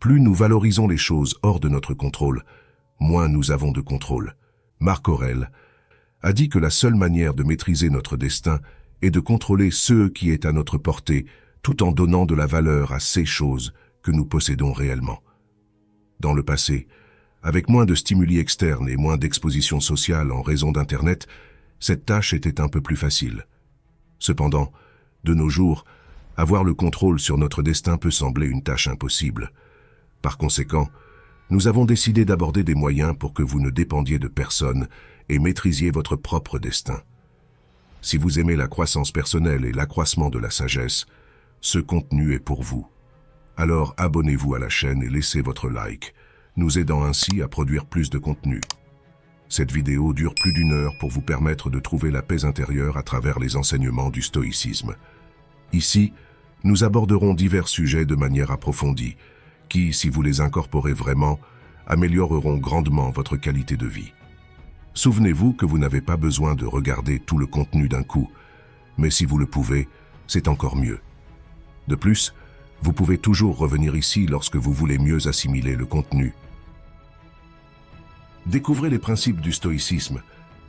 Plus nous valorisons les choses hors de notre contrôle, moins nous avons de contrôle. Marc Aurèle a dit que la seule manière de maîtriser notre destin est de contrôler ce qui est à notre portée, tout en donnant de la valeur à ces choses que nous possédons réellement. Dans le passé, avec moins de stimuli externes et moins d'exposition sociale en raison d'Internet, cette tâche était un peu plus facile. Cependant, de nos jours, avoir le contrôle sur notre destin peut sembler une tâche impossible. Par conséquent, nous avons décidé d'aborder des moyens pour que vous ne dépendiez de personne et maîtrisiez votre propre destin. Si vous aimez la croissance personnelle et l'accroissement de la sagesse, ce contenu est pour vous. Alors abonnez-vous à la chaîne et laissez votre like, nous aidant ainsi à produire plus de contenu. Cette vidéo dure plus d'1 heure pour vous permettre de trouver la paix intérieure à travers les enseignements du stoïcisme. Ici, nous aborderons divers sujets de manière approfondie, qui, si vous les incorporez vraiment, amélioreront grandement votre qualité de vie. Souvenez-vous que vous n'avez pas besoin de regarder tout le contenu d'un coup, mais si vous le pouvez, c'est encore mieux. De plus, vous pouvez toujours revenir ici lorsque vous voulez mieux assimiler le contenu. Découvrez les principes du stoïcisme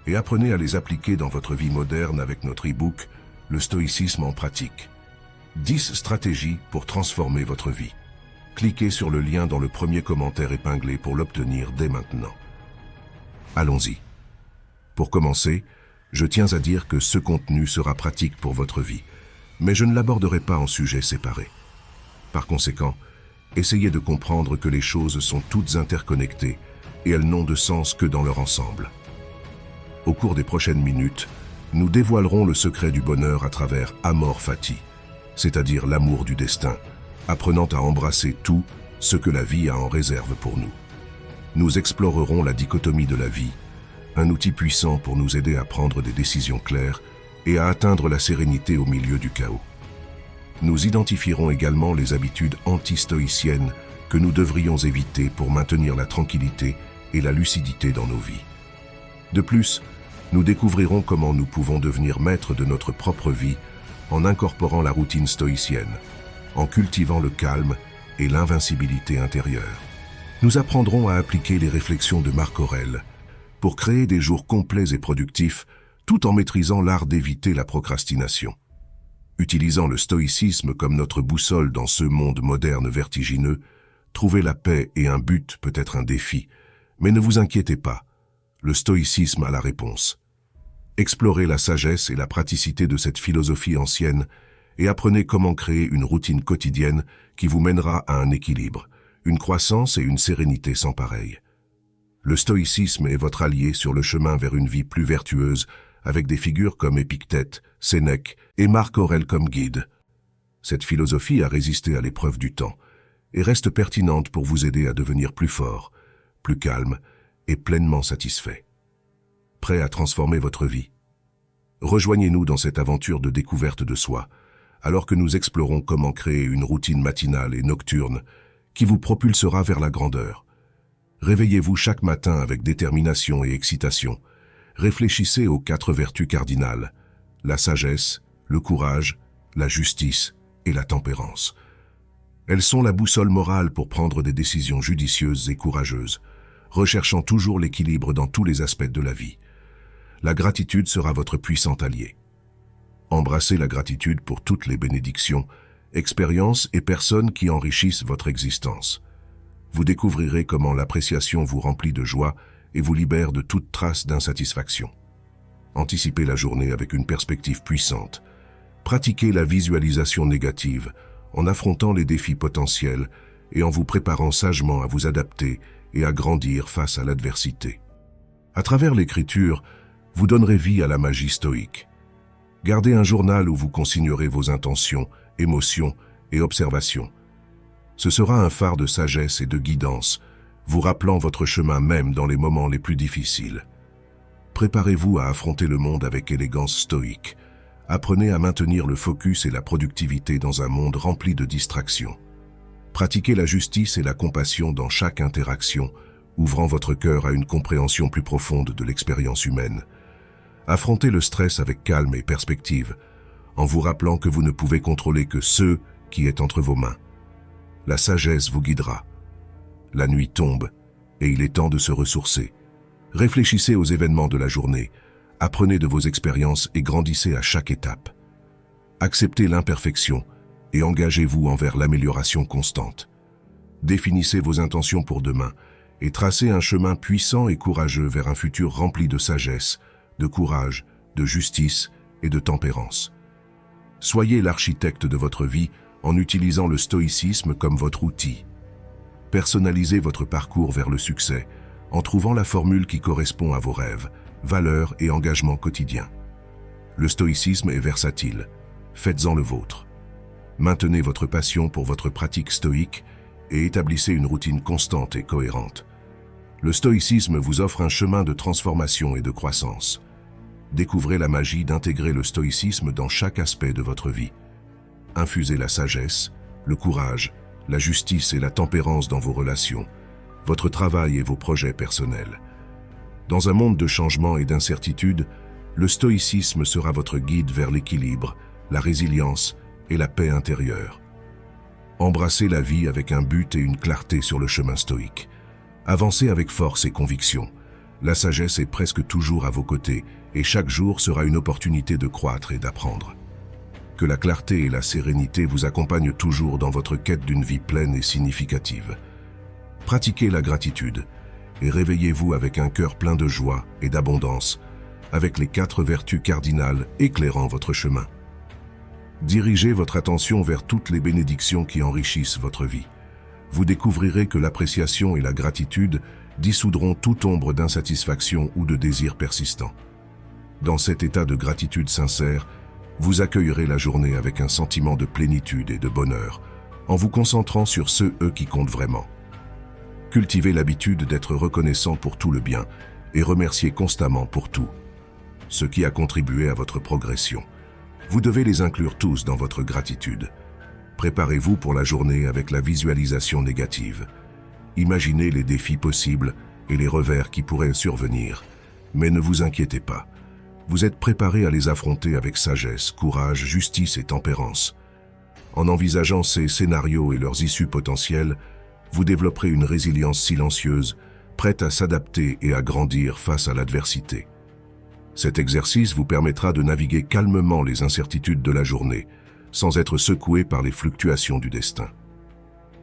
et apprenez à les appliquer dans votre vie moderne avec notre e-book « Le stoïcisme en pratique ». 10 stratégies pour transformer votre vie. Cliquez sur le lien dans le premier commentaire épinglé pour l'obtenir dès maintenant. Allons-y. Pour commencer, je tiens à dire que ce contenu sera pratique pour votre vie, mais je ne l'aborderai pas en sujets séparés. Par conséquent, essayez de comprendre que les choses sont toutes interconnectées et elles n'ont de sens que dans leur ensemble. Au cours des prochaines minutes, nous dévoilerons le secret du bonheur à travers Amor Fati, c'est-à-dire l'amour du destin, apprenant à embrasser tout ce que la vie a en réserve pour nous. Nous explorerons la dichotomie de la vie, un outil puissant pour nous aider à prendre des décisions claires et à atteindre la sérénité au milieu du chaos. Nous identifierons également les habitudes anti-stoïciennes que nous devrions éviter pour maintenir la tranquillité et la lucidité dans nos vies. De plus, nous découvrirons comment nous pouvons devenir maîtres de notre propre vie en incorporant la routine stoïcienne, en cultivant le calme et l'invincibilité intérieure. Nous apprendrons à appliquer les réflexions de Marc Aurèle pour créer des jours complets et productifs tout en maîtrisant l'art d'éviter la procrastination. Utilisant le stoïcisme comme notre boussole dans ce monde moderne vertigineux, trouver la paix et un but peut être un défi, mais ne vous inquiétez pas, le stoïcisme a la réponse. Explorez la sagesse et la praticité de cette philosophie ancienne et apprenez comment créer une routine quotidienne qui vous mènera à un équilibre, une croissance et une sérénité sans pareil. Le stoïcisme est votre allié sur le chemin vers une vie plus vertueuse, avec des figures comme Épictète, Sénèque et Marc Aurèle comme guide. Cette philosophie a résisté à l'épreuve du temps et reste pertinente pour vous aider à devenir plus fort, plus calme et pleinement satisfait. Prêt à transformer votre vie? Rejoignez-nous dans cette aventure de découverte de soi, alors que nous explorons comment créer une routine matinale et nocturne qui vous propulsera vers la grandeur. Réveillez-vous chaque matin avec détermination et excitation. Réfléchissez aux 4 vertus cardinales, la sagesse, le courage, la justice et la tempérance. Elles sont la boussole morale pour prendre des décisions judicieuses et courageuses, recherchant toujours l'équilibre dans tous les aspects de la vie. La gratitude sera votre puissant allié. Embrassez la gratitude pour toutes les bénédictions, expériences et personnes qui enrichissent votre existence. Vous découvrirez comment l'appréciation vous remplit de joie et vous libère de toute trace d'insatisfaction. Anticipez la journée avec une perspective puissante. Pratiquez la visualisation négative en affrontant les défis potentiels et en vous préparant sagement à vous adapter et à grandir face à l'adversité. À travers l'écriture, vous donnerez vie à la magie stoïque. Gardez un journal où vous consignerez vos intentions, émotions et observations. Ce sera un phare de sagesse et de guidance, vous rappelant votre chemin même dans les moments les plus difficiles. Préparez-vous à affronter le monde avec élégance stoïque. Apprenez à maintenir le focus et la productivité dans un monde rempli de distractions. Pratiquez la justice et la compassion dans chaque interaction, ouvrant votre cœur à une compréhension plus profonde de l'expérience humaine. Affrontez le stress avec calme et perspective, en vous rappelant que vous ne pouvez contrôler que ce qui est entre vos mains. La sagesse vous guidera, La nuit tombe, et il est temps de se ressourcer. Réfléchissez aux événements de la journée, apprenez de vos expériences et grandissez à chaque étape. Acceptez l'imperfection et engagez-vous envers l'amélioration constante. Définissez vos intentions pour demain et tracez un chemin puissant et courageux vers un futur rempli de sagesse, de courage, de justice et de tempérance. Soyez l'architecte de votre vie en utilisant le stoïcisme comme votre outil. Personnalisez votre parcours vers le succès en trouvant la formule qui correspond à vos rêves, valeurs et engagements quotidiens. Le stoïcisme est versatile. Faites-en le vôtre. Maintenez votre passion pour votre pratique stoïque et établissez une routine constante et cohérente. Le stoïcisme vous offre un chemin de transformation et de croissance. Découvrez la magie d'intégrer le stoïcisme dans chaque aspect de votre vie. Infusez la sagesse, le courage, la justice et la tempérance dans vos relations, votre travail et vos projets personnels. Dans un monde de changement et d'incertitude, le stoïcisme sera votre guide vers l'équilibre, la résilience et la paix intérieure. Embrassez la vie avec un but et une clarté sur le chemin stoïque. Avancez avec force et conviction. La sagesse est presque toujours à vos côtés et chaque jour sera une opportunité de croître et d'apprendre. Que la clarté et la sérénité vous accompagnent toujours dans votre quête d'une vie pleine et significative. Pratiquez la gratitude et réveillez-vous avec un cœur plein de joie et d'abondance, avec les 4 vertus cardinales éclairant votre chemin. Dirigez votre attention vers toutes les bénédictions qui enrichissent votre vie. Vous découvrirez que l'appréciation et la gratitude dissoudront toute ombre d'insatisfaction ou de désir persistant. Dans cet état de gratitude sincère, vous accueillerez la journée avec un sentiment de plénitude et de bonheur, en vous concentrant sur ceux qui comptent vraiment. Cultivez l'habitude d'être reconnaissant pour tout le bien et remerciez constamment pour tout. Ce qui a contribué à votre progression. Vous devez les inclure tous dans votre gratitude. Préparez-vous pour la journée avec la visualisation négative. Imaginez les défis possibles et les revers qui pourraient survenir. Mais ne vous inquiétez pas. Vous êtes préparé à les affronter avec sagesse, courage, justice et tempérance. En envisageant ces scénarios et leurs issues potentielles, vous développerez une résilience silencieuse, prête à s'adapter et à grandir face à l'adversité. Cet exercice vous permettra de naviguer calmement les incertitudes de la journée, sans être secoué par les fluctuations du destin.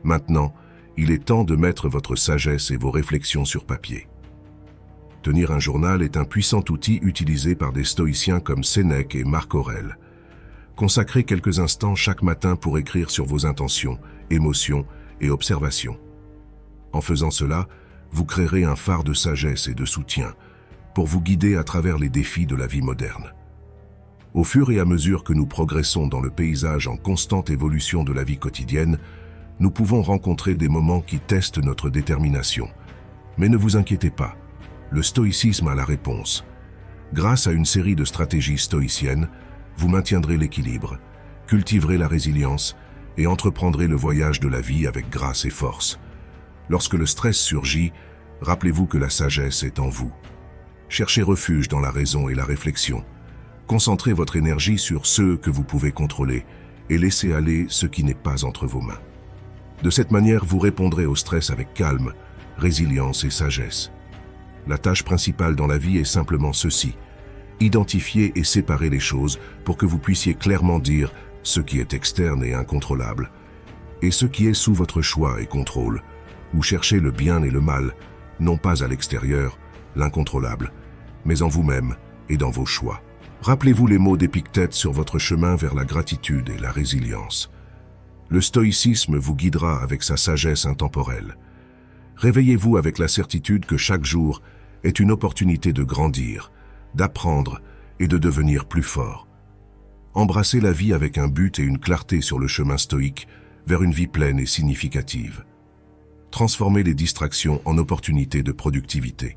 Maintenant, il est temps de mettre votre sagesse et vos réflexions sur papier. Tenir un journal est un puissant outil utilisé par des stoïciens comme Sénèque et Marc Aurèle. Consacrez quelques instants chaque matin pour écrire sur vos intentions, émotions et observations. En faisant cela, vous créerez un phare de sagesse et de soutien pour vous guider à travers les défis de la vie moderne. Au fur et à mesure que nous progressons dans le paysage en constante évolution de la vie quotidienne, nous pouvons rencontrer des moments qui testent notre détermination. Mais ne vous inquiétez pas, le stoïcisme a la réponse. Grâce à une série de stratégies stoïciennes, vous maintiendrez l'équilibre, cultiverez la résilience et entreprendrez le voyage de la vie avec grâce et force. Lorsque le stress surgit, rappelez-vous que la sagesse est en vous. Cherchez refuge dans la raison et la réflexion. Concentrez votre énergie sur ce que vous pouvez contrôler et laissez aller ce qui n'est pas entre vos mains. De cette manière, vous répondrez au stress avec calme, résilience et sagesse. La tâche principale dans la vie est simplement ceci: identifier et séparer les choses pour que vous puissiez clairement dire ce qui est externe et incontrôlable, et ce qui est sous votre choix et contrôle, ou chercher le bien et le mal, non pas à l'extérieur, l'incontrôlable, mais en vous-même et dans vos choix. Rappelez-vous les mots d'Épictète sur votre chemin vers la gratitude et la résilience. Le stoïcisme vous guidera avec sa sagesse intemporelle. Réveillez-vous avec la certitude que chaque jour est une opportunité de grandir, d'apprendre et de devenir plus fort. Embrassez la vie avec un but et une clarté sur le chemin stoïque vers une vie pleine et significative. Transformez les distractions en opportunités de productivité.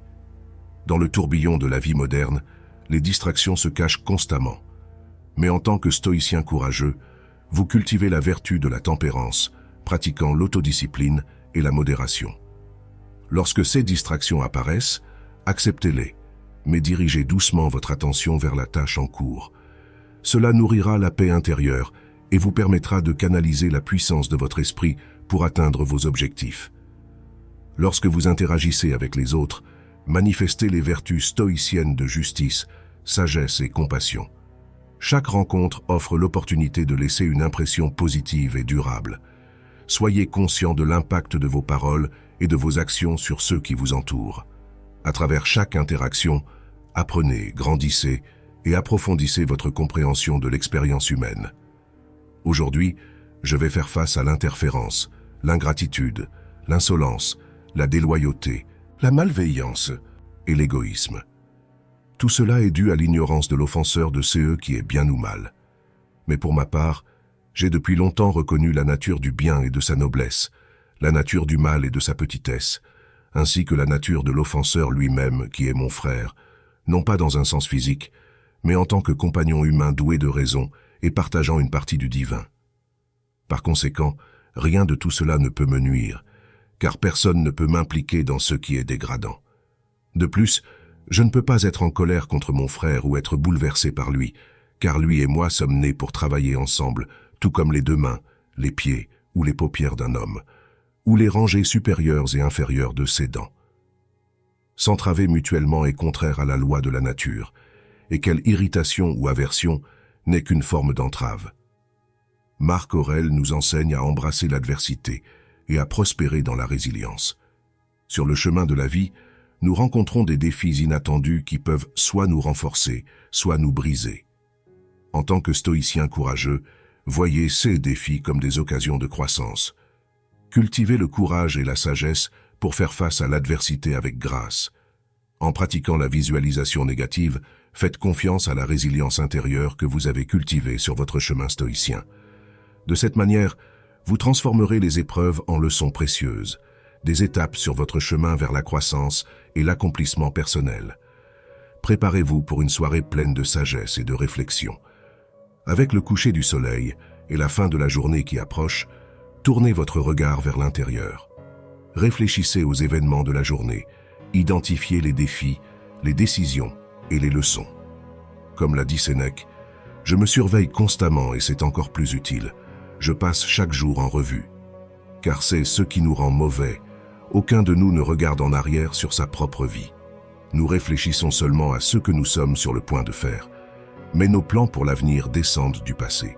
Dans le tourbillon de la vie moderne, les distractions se cachent constamment. Mais en tant que stoïcien courageux, vous cultivez la vertu de la tempérance, pratiquant l'autodiscipline et la modération. Lorsque ces distractions apparaissent, acceptez-les, mais dirigez doucement votre attention vers la tâche en cours. Cela nourrira la paix intérieure et vous permettra de canaliser la puissance de votre esprit pour atteindre vos objectifs. Lorsque vous interagissez avec les autres, manifestez les vertus stoïciennes de justice, sagesse et compassion. Chaque rencontre offre l'opportunité de laisser une impression positive et durable. Soyez conscient de l'impact de vos paroles et de vos actions sur ceux qui vous entourent. À travers chaque interaction, apprenez, grandissez et approfondissez votre compréhension de l'expérience humaine. Aujourd'hui, je vais faire face à l'interférence, l'ingratitude, l'insolence, la déloyauté, la malveillance et l'égoïsme. Tout cela est dû à l'ignorance de l'offenseur de CE qui est bien ou mal. Mais pour ma part, j'ai depuis longtemps reconnu la nature du bien et de sa noblesse, la nature du mal et de sa petitesse, ainsi que la nature de l'offenseur lui-même qui est mon frère, non pas dans un sens physique, mais en tant que compagnon humain doué de raison et partageant une partie du divin. Par conséquent, rien de tout cela ne peut me nuire, car personne ne peut m'impliquer dans ce qui est dégradant. De plus, je ne peux pas être en colère contre mon frère ou être bouleversé par lui, car lui et moi sommes nés pour travailler ensemble, tout comme les deux mains, les pieds ou les paupières d'un homme, ou les rangées supérieures et inférieures de ses dents. S'entraver mutuellement est contraire à la loi de la nature, et quelle irritation ou aversion n'est qu'une forme d'entrave. Marc Aurèle nous enseigne à embrasser l'adversité et à prospérer dans la résilience. Sur le chemin de la vie, nous rencontrons des défis inattendus qui peuvent soit nous renforcer, soit nous briser. En tant que stoïcien courageux, voyez ces défis comme des occasions de croissance. Cultivez le courage et la sagesse pour faire face à l'adversité avec grâce. En pratiquant la visualisation négative, faites confiance à la résilience intérieure que vous avez cultivée sur votre chemin stoïcien. De cette manière, vous transformerez les épreuves en leçons précieuses, des étapes sur votre chemin vers la croissance et l'accomplissement personnel. Préparez-vous pour une soirée pleine de sagesse et de réflexion. Avec le coucher du soleil et la fin de la journée qui approche, tournez votre regard vers l'intérieur. Réfléchissez aux événements de la journée, identifiez les défis, les décisions et les leçons. Comme l'a dit Sénèque, « Je me surveille constamment et c'est encore plus utile. Je passe chaque jour en revue. Car c'est ce qui nous rend mauvais. Aucun de nous ne regarde en arrière sur sa propre vie. Nous réfléchissons seulement à ce que nous sommes sur le point de faire. Mais nos plans pour l'avenir descendent du passé.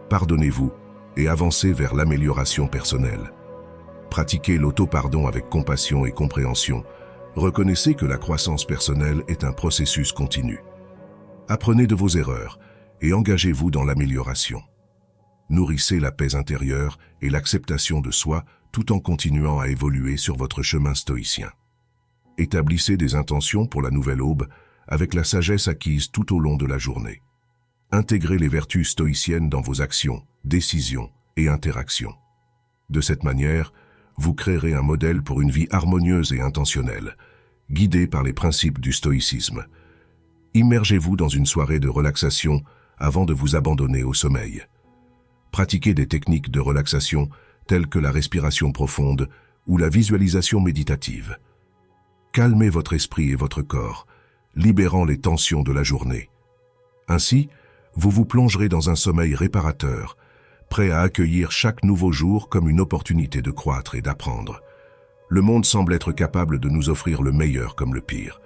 Pardonnez-vous et avancez vers l'amélioration personnelle. Pratiquez l'auto-pardon avec compassion et compréhension. Reconnaissez que la croissance personnelle est un processus continu. Apprenez de vos erreurs et engagez-vous dans l'amélioration. Nourrissez la paix intérieure et l'acceptation de soi tout en continuant à évoluer sur votre chemin stoïcien. Établissez des intentions pour la nouvelle aube avec la sagesse acquise tout au long de la journée. Intégrez les vertus stoïciennes dans vos actions, décisions et interactions. De cette manière, vous créerez un modèle pour une vie harmonieuse et intentionnelle, guidée par les principes du stoïcisme. Immergez-vous dans une soirée de relaxation avant de vous abandonner au sommeil. Pratiquez des techniques de relaxation telles que la respiration profonde ou la visualisation méditative. Calmez votre esprit et votre corps, libérant les tensions de la journée. Ainsi, vous vous plongerez dans un sommeil réparateur, prêt à accueillir chaque nouveau jour comme une opportunité de croître et d'apprendre. Le monde semble être capable de nous offrir le meilleur comme le pire.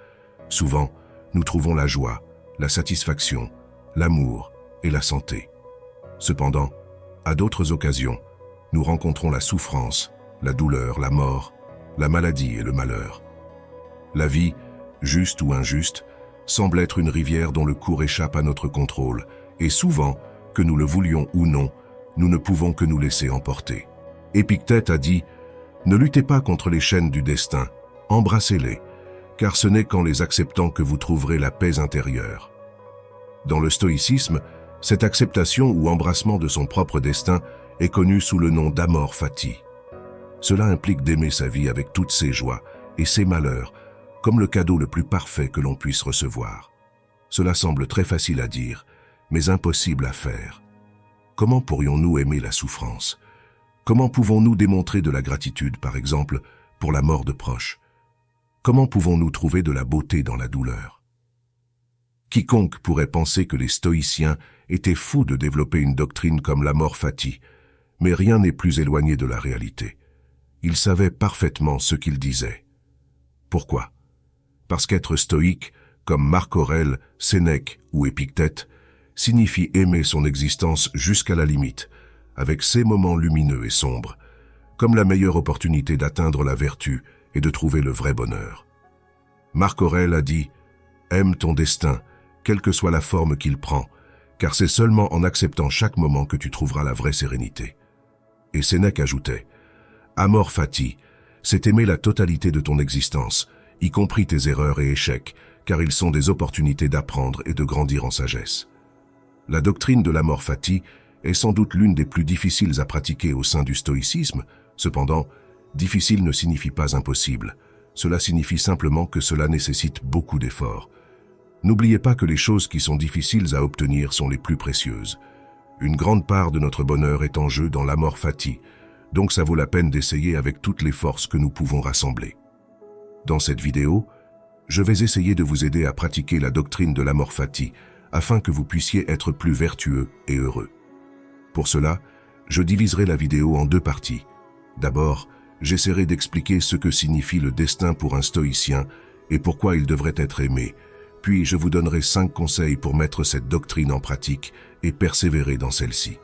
Souvent, nous trouvons la joie, la satisfaction, l'amour et la santé. Cependant, à d'autres occasions, nous rencontrons la souffrance, la douleur, la mort, la maladie et le malheur. La vie, juste ou injuste, semble être une rivière dont le cours échappe à notre contrôle, et souvent, que nous le voulions ou non, nous ne pouvons que nous laisser emporter. Épictète a dit « Ne luttez pas contre les chaînes du destin, embrassez-les, car ce n'est qu'en les acceptant que vous trouverez la paix intérieure. » Dans le stoïcisme, cette acceptation ou embrassement de son propre destin est connu sous le nom d'amor fati. Cela implique d'aimer sa vie avec toutes ses joies et ses malheurs, comme le cadeau le plus parfait que l'on puisse recevoir. Cela semble très facile à dire, mais impossible à faire. Comment pourrions-nous aimer la souffrance? Comment pouvons-nous démontrer de la gratitude, par exemple, pour la mort de proches? Comment pouvons-nous trouver de la beauté dans la douleur? Quiconque pourrait penser que les stoïciens étaient fous de développer une doctrine comme l'amor fati, mais rien n'est plus éloigné de la réalité. Il savait parfaitement ce qu'il disait. Pourquoi? Parce qu'être stoïque, comme Marc Aurèle, Sénèque ou Épictète, signifie aimer son existence jusqu'à la limite, avec ses moments lumineux et sombres, comme la meilleure opportunité d'atteindre la vertu et de trouver le vrai bonheur. Marc Aurèle a dit « Aime ton destin, quelle que soit la forme qu'il prend, car c'est seulement en acceptant chaque moment que tu trouveras la vraie sérénité. » Et Sénèque ajoutait « Amor fati, c'est aimer la totalité de ton existence, y compris tes erreurs et échecs, car ils sont des opportunités d'apprendre et de grandir en sagesse. » La doctrine de l'amor fati est sans doute l'une des plus difficiles à pratiquer au sein du stoïcisme. Cependant, difficile ne signifie pas impossible. Cela signifie simplement que cela nécessite beaucoup d'efforts. N'oubliez pas que les choses qui sont difficiles à obtenir sont les plus précieuses. Une grande part de notre bonheur est en jeu dans l'amor fati, donc ça vaut la peine d'essayer avec toutes les forces que nous pouvons rassembler. Dans cette vidéo, je vais essayer de vous aider à pratiquer la doctrine de l'amor fati, afin que vous puissiez être plus vertueux et heureux. Pour cela, je diviserai la vidéo en deux parties. D'abord, j'essaierai d'expliquer ce que signifie le destin pour un stoïcien et pourquoi il devrait être aimé. Puis je vous donnerai 5 conseils pour mettre cette doctrine en pratique et persévérer dans celle-ci.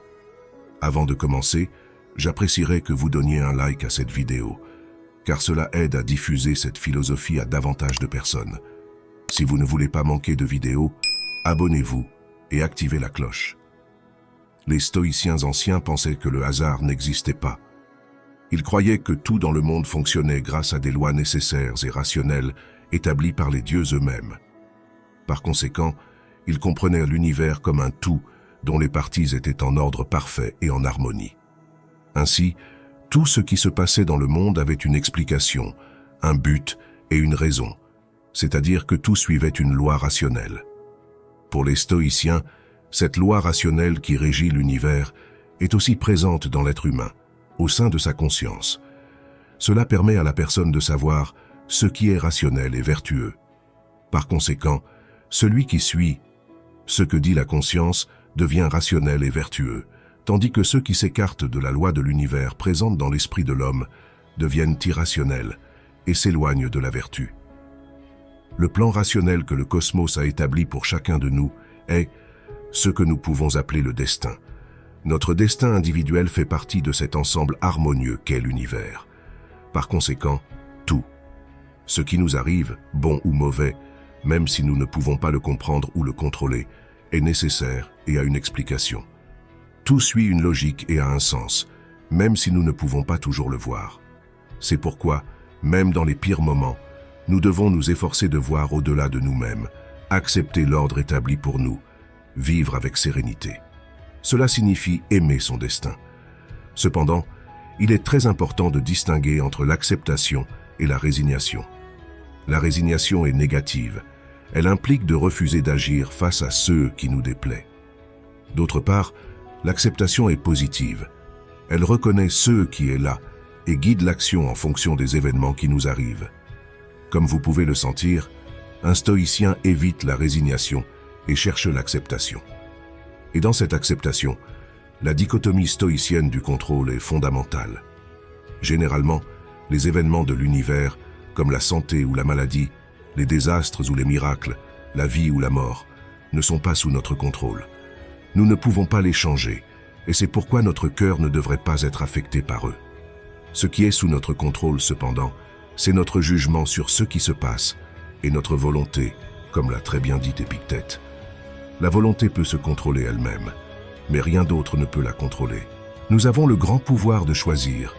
Avant de commencer, j'apprécierais que vous donniez un like à cette vidéo, car cela aide à diffuser cette philosophie à davantage de personnes. Si vous ne voulez pas manquer de vidéos, abonnez-vous et activez la cloche. Les stoïciens anciens pensaient que le hasard n'existait pas. Ils croyaient que tout dans le monde fonctionnait grâce à des lois nécessaires et rationnelles établies par les dieux eux-mêmes. Par conséquent, ils comprenaient l'univers comme un tout dont les parties étaient en ordre parfait et en harmonie. Ainsi, tout ce qui se passait dans le monde avait une explication, un but et une raison, c'est-à-dire que tout suivait une loi rationnelle. Pour les stoïciens, cette loi rationnelle qui régit l'univers est aussi présente dans l'être humain, au sein de sa conscience. Cela permet à la personne de savoir ce qui est rationnel et vertueux. Par conséquent, celui qui suit ce que dit la conscience devient rationnel et vertueux, tandis que ceux qui s'écartent de la loi de l'univers présente dans l'esprit de l'homme deviennent irrationnels et s'éloignent de la vertu. Le plan rationnel que le cosmos a établi pour chacun de nous est ce que nous pouvons appeler le destin. Notre destin individuel fait partie de cet ensemble harmonieux qu'est l'univers. Par conséquent, tout, ce qui nous arrive, bon ou mauvais, même si nous ne pouvons pas le comprendre ou le contrôler, est nécessaire et a une explication. Tout suit une logique et a un sens, même si nous ne pouvons pas toujours le voir. C'est pourquoi, même dans les pires moments, nous devons nous efforcer de voir au-delà de nous-mêmes, accepter l'ordre établi pour nous, vivre avec sérénité. Cela signifie aimer son destin. Cependant, il est très important de distinguer entre l'acceptation et la résignation. La résignation est négative. Elle implique de refuser d'agir face à ceux qui nous déplaient. D'autre part, l'acceptation est positive. Elle reconnaît ce qui est là et guide l'action en fonction des événements qui nous arrivent. Comme vous pouvez le sentir, un stoïcien évite la résignation et cherche l'acceptation. Et dans cette acceptation, la dichotomie stoïcienne du contrôle est fondamentale. Généralement, les événements de l'univers, comme la santé ou la maladie, les désastres ou les miracles, la vie ou la mort, ne sont pas sous notre contrôle. Nous ne pouvons pas les changer, et c'est pourquoi notre cœur ne devrait pas être affecté par eux. Ce qui est sous notre contrôle, cependant, c'est notre jugement sur ce qui se passe, et notre volonté, comme l'a très bien dit Épictète. La volonté peut se contrôler elle-même, mais rien d'autre ne peut la contrôler. Nous avons le grand pouvoir de choisir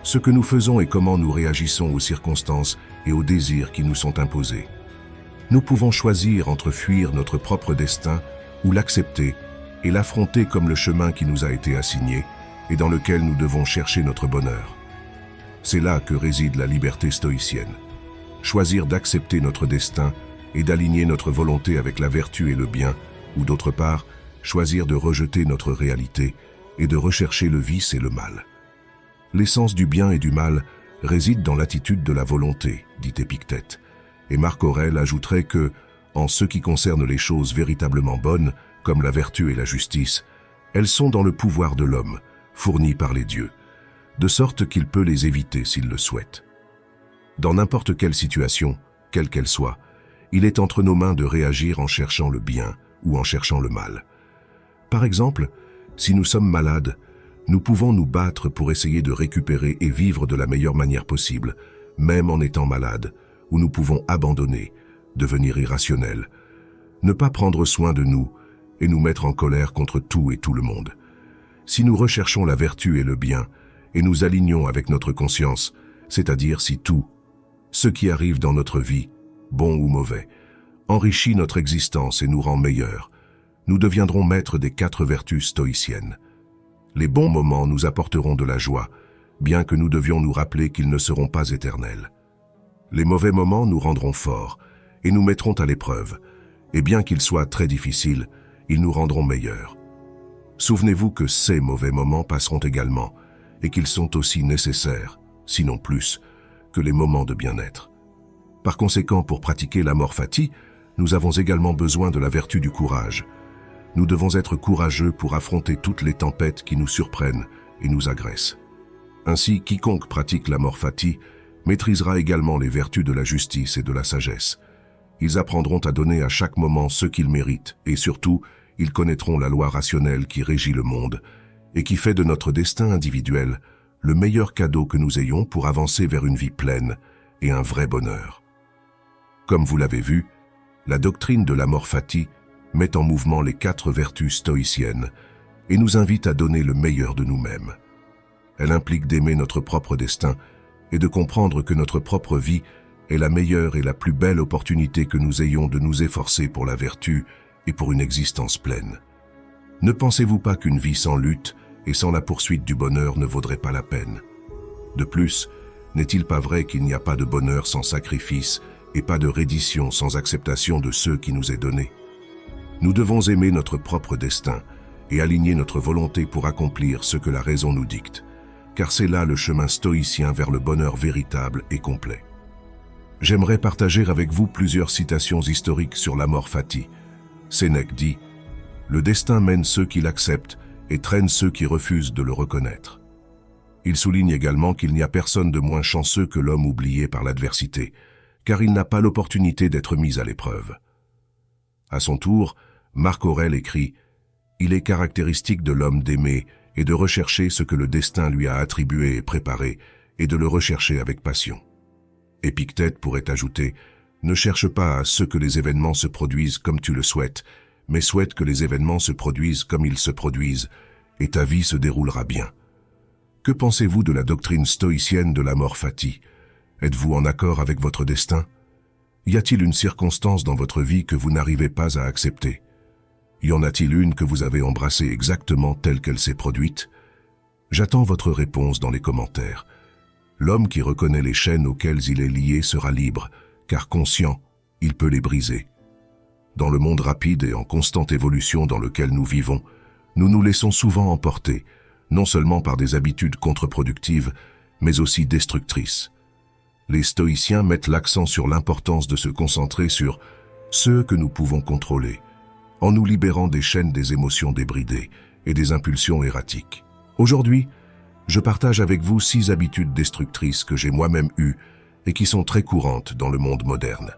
ce que nous faisons et comment nous réagissons aux circonstances et aux désirs qui nous sont imposés. Nous pouvons choisir entre fuir notre propre destin ou l'accepter et l'affronter comme le chemin qui nous a été assigné et dans lequel nous devons chercher notre bonheur. C'est là que réside la liberté stoïcienne. Choisir d'accepter notre destin et d'aligner notre volonté avec la vertu et le bien, ou d'autre part, choisir de rejeter notre réalité et de rechercher le vice et le mal. L'essence du bien et du mal réside dans l'attitude de la volonté, dit Épictète, et Marc Aurèle ajouterait que, en ce qui concerne les choses véritablement bonnes, comme la vertu et la justice, elles sont dans le pouvoir de l'homme, fournies par les dieux. de sorte qu'il peut les éviter s'il le souhaite. Dans n'importe quelle situation, quelle qu'elle soit, il est entre nos mains de réagir en cherchant le bien ou en cherchant le mal. Par exemple, si nous sommes malades, nous pouvons nous battre pour essayer de récupérer et vivre de la meilleure manière possible, même en étant malades, ou nous pouvons abandonner, devenir irrationnels, ne pas prendre soin de nous et nous mettre en colère contre tout et tout le monde. Si nous recherchons la vertu et le bien, et nous alignons avec notre conscience, c'est-à-dire si tout, ce qui arrive dans notre vie, bon ou mauvais, enrichit notre existence et nous rend meilleurs, nous deviendrons maîtres des 4 vertus stoïciennes. Les bons moments nous apporteront de la joie, bien que nous devions nous rappeler qu'ils ne seront pas éternels. Les mauvais moments nous rendront forts et nous mettront à l'épreuve, et bien qu'ils soient très difficiles, ils nous rendront meilleurs. Souvenez-vous que ces mauvais moments passeront également, et qu'ils sont aussi nécessaires, sinon plus, que les moments de bien-être. Par conséquent, pour pratiquer l'amor fati, nous avons également besoin de la vertu du courage. Nous devons être courageux pour affronter toutes les tempêtes qui nous surprennent et nous agressent. Ainsi, quiconque pratique l'amor fati maîtrisera également les vertus de la justice et de la sagesse. Ils apprendront à donner à chaque moment ce qu'ils méritent et surtout, ils connaîtront la loi rationnelle qui régit le monde et qui fait de notre destin individuel le meilleur cadeau que nous ayons pour avancer vers une vie pleine et un vrai bonheur. Comme vous l'avez vu, la doctrine de l'amor fati met en mouvement les 4 vertus stoïciennes et nous invite à donner le meilleur de nous-mêmes. Elle implique d'aimer notre propre destin et de comprendre que notre propre vie est la meilleure et la plus belle opportunité que nous ayons de nous efforcer pour la vertu et pour une existence pleine. Ne pensez-vous pas qu'une vie sans lutte et sans la poursuite du bonheur ne vaudrait pas la peine? De plus, n'est-il pas vrai qu'il n'y a pas de bonheur sans sacrifice et pas de reddition sans acceptation de ce qui nous est donné? Nous devons aimer notre propre destin et aligner notre volonté pour accomplir ce que la raison nous dicte, car c'est là le chemin stoïcien vers le bonheur véritable et complet. J'aimerais partager avec vous plusieurs citations historiques sur l'amor fati. Sénèque dit « Le destin mène ceux qui l'acceptent et traîne ceux qui refusent de le reconnaître. » Il souligne également qu'il n'y a personne de moins chanceux que l'homme oublié par l'adversité, car il n'a pas l'opportunité d'être mis à l'épreuve. À son tour, Marc Aurèle écrit « Il est caractéristique de l'homme d'aimer et de rechercher ce que le destin lui a attribué et préparé, et de le rechercher avec passion. » Épictète pourrait ajouter « Ne cherche pas à ce que les événements se produisent comme tu le souhaites, mais souhaite que les événements se produisent comme ils se produisent, et ta vie se déroulera bien. » Que pensez-vous de la doctrine stoïcienne de l'amor fati? Êtes-vous en accord avec votre destin? Y a-t-il une circonstance dans votre vie que vous n'arrivez pas à accepter? Y en a-t-il une que vous avez embrassée exactement telle qu'elle s'est produite? J'attends votre réponse dans les commentaires. L'homme qui reconnaît les chaînes auxquelles il est lié sera libre, car conscient, il peut les briser. Dans le monde rapide et en constante évolution dans lequel nous vivons, nous nous laissons souvent emporter, non seulement par des habitudes contre-productives, mais aussi destructrices. Les stoïciens mettent l'accent sur l'importance de se concentrer sur ce que nous pouvons contrôler, en nous libérant des chaînes des émotions débridées et des impulsions erratiques. Aujourd'hui, je partage avec vous 6 habitudes destructrices que j'ai moi-même eues et qui sont très courantes dans le monde moderne.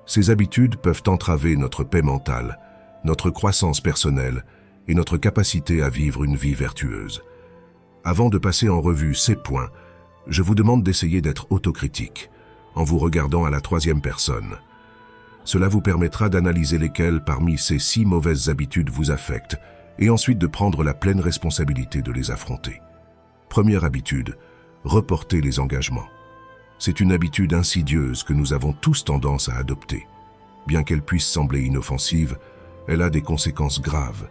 Ces habitudes peuvent entraver notre paix mentale, notre croissance personnelle et notre capacité à vivre une vie vertueuse. Avant de passer en revue ces points, je vous demande d'essayer d'être autocritique, en vous regardant à la 3e personne. Cela vous permettra d'analyser lesquelles parmi ces 6 mauvaises habitudes vous affectent, et ensuite de prendre la pleine responsabilité de les affronter. Première habitude, reporter les engagements. C'est une habitude insidieuse que nous avons tous tendance à adopter. Bien qu'elle puisse sembler inoffensive, elle a des conséquences graves.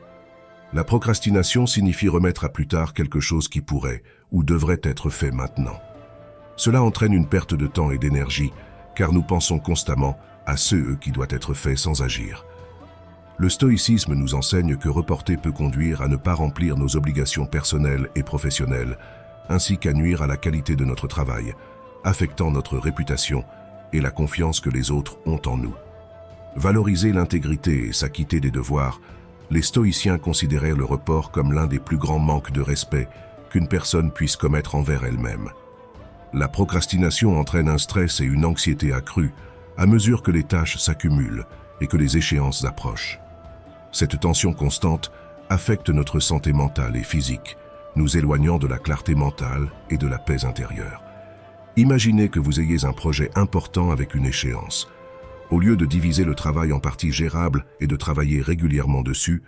La procrastination signifie remettre à plus tard quelque chose qui pourrait ou devrait être fait maintenant. Cela entraîne une perte de temps et d'énergie, car nous pensons constamment à ce qui doit être fait sans agir. Le stoïcisme nous enseigne que reporter peut conduire à ne pas remplir nos obligations personnelles et professionnelles, ainsi qu'à nuire à la qualité de notre travail, affectant notre réputation et la confiance que les autres ont en nous. Valoriser l'intégrité et s'acquitter des devoirs, les stoïciens considéraient le report comme l'un des plus grands manques de respect qu'une personne puisse commettre envers elle-même. La procrastination entraîne un stress et une anxiété accrue à mesure que les tâches s'accumulent et que les échéances approchent. Cette tension constante affecte notre santé mentale et physique, nous éloignant de la clarté mentale et de la paix intérieure. Imaginez que vous ayez un projet important avec une échéance. Au lieu de diviser le travail en parties gérables et de travailler régulièrement dessus,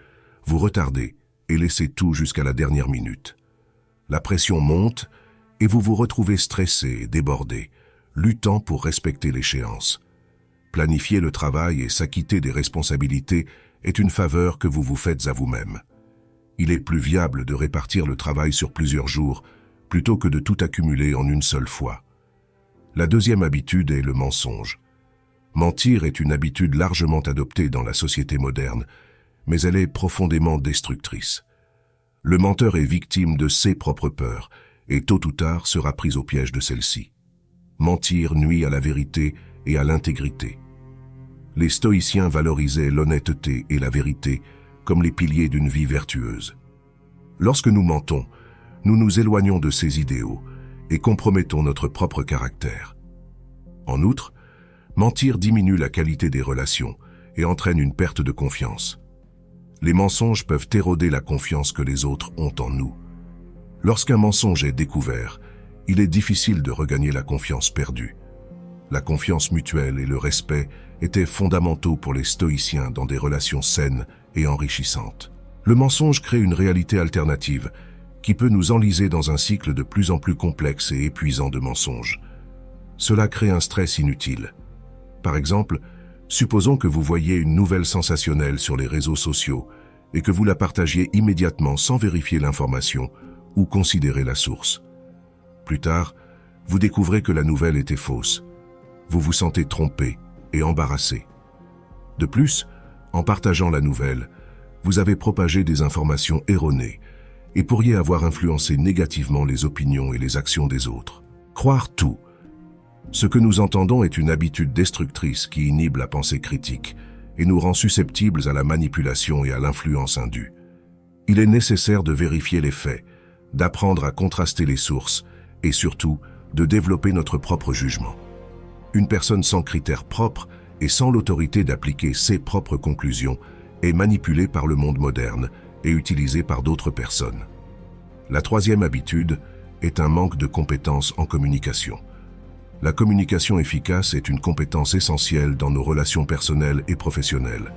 vous retardez et laissez tout jusqu'à la dernière minute. La pression monte et vous vous retrouvez stressé et débordé, luttant pour respecter l'échéance. Planifier le travail et s'acquitter des responsabilités est une faveur que vous vous faites à vous-même. Il est plus viable de répartir le travail sur plusieurs jours plutôt que de tout accumuler en une seule fois. La deuxième habitude est le mensonge. Mentir est une habitude largement adoptée dans la société moderne, mais elle est profondément destructrice. Le menteur est victime de ses propres peurs et tôt ou tard sera pris au piège de celle-ci. Mentir nuit à la vérité et à l'intégrité. Les stoïciens valorisaient l'honnêteté et la vérité comme les piliers d'une vie vertueuse. Lorsque nous mentons, nous nous éloignons de ces idéaux et compromettons notre propre caractère. En outre, mentir diminue la qualité des relations et entraîne une perte de confiance. Les mensonges peuvent éroder la confiance que les autres ont en nous. Lorsqu'un mensonge est découvert, il est difficile de regagner la confiance perdue. La confiance mutuelle et le respect étaient fondamentaux pour les stoïciens dans des relations saines et enrichissantes. Le mensonge crée une réalité alternative qui peut nous enliser dans un cycle de plus en plus complexe et épuisant de mensonges. Cela crée un stress inutile. Par exemple, supposons que vous voyez une nouvelle sensationnelle sur les réseaux sociaux et que vous la partagiez immédiatement sans vérifier l'information ou considérer la source. Plus tard, vous découvrez que la nouvelle était fausse. Vous vous sentez trompé et embarrassé. De plus, en partageant la nouvelle, vous avez propagé des informations erronées et pourriez avoir influencé négativement les opinions et les actions des autres. Croire tout. Ce que nous entendons est une habitude destructrice qui inhibe la pensée critique et nous rend susceptibles à la manipulation et à l'influence indue. Il est nécessaire de vérifier les faits, d'apprendre à contraster les sources et surtout de développer notre propre jugement. Une personne sans critères propres et sans l'autorité d'appliquer ses propres conclusions est manipulée par le monde moderne et utilisée par d'autres personnes. La troisième habitude est un manque de compétences en communication. La communication efficace est une compétence essentielle dans nos relations personnelles et professionnelles.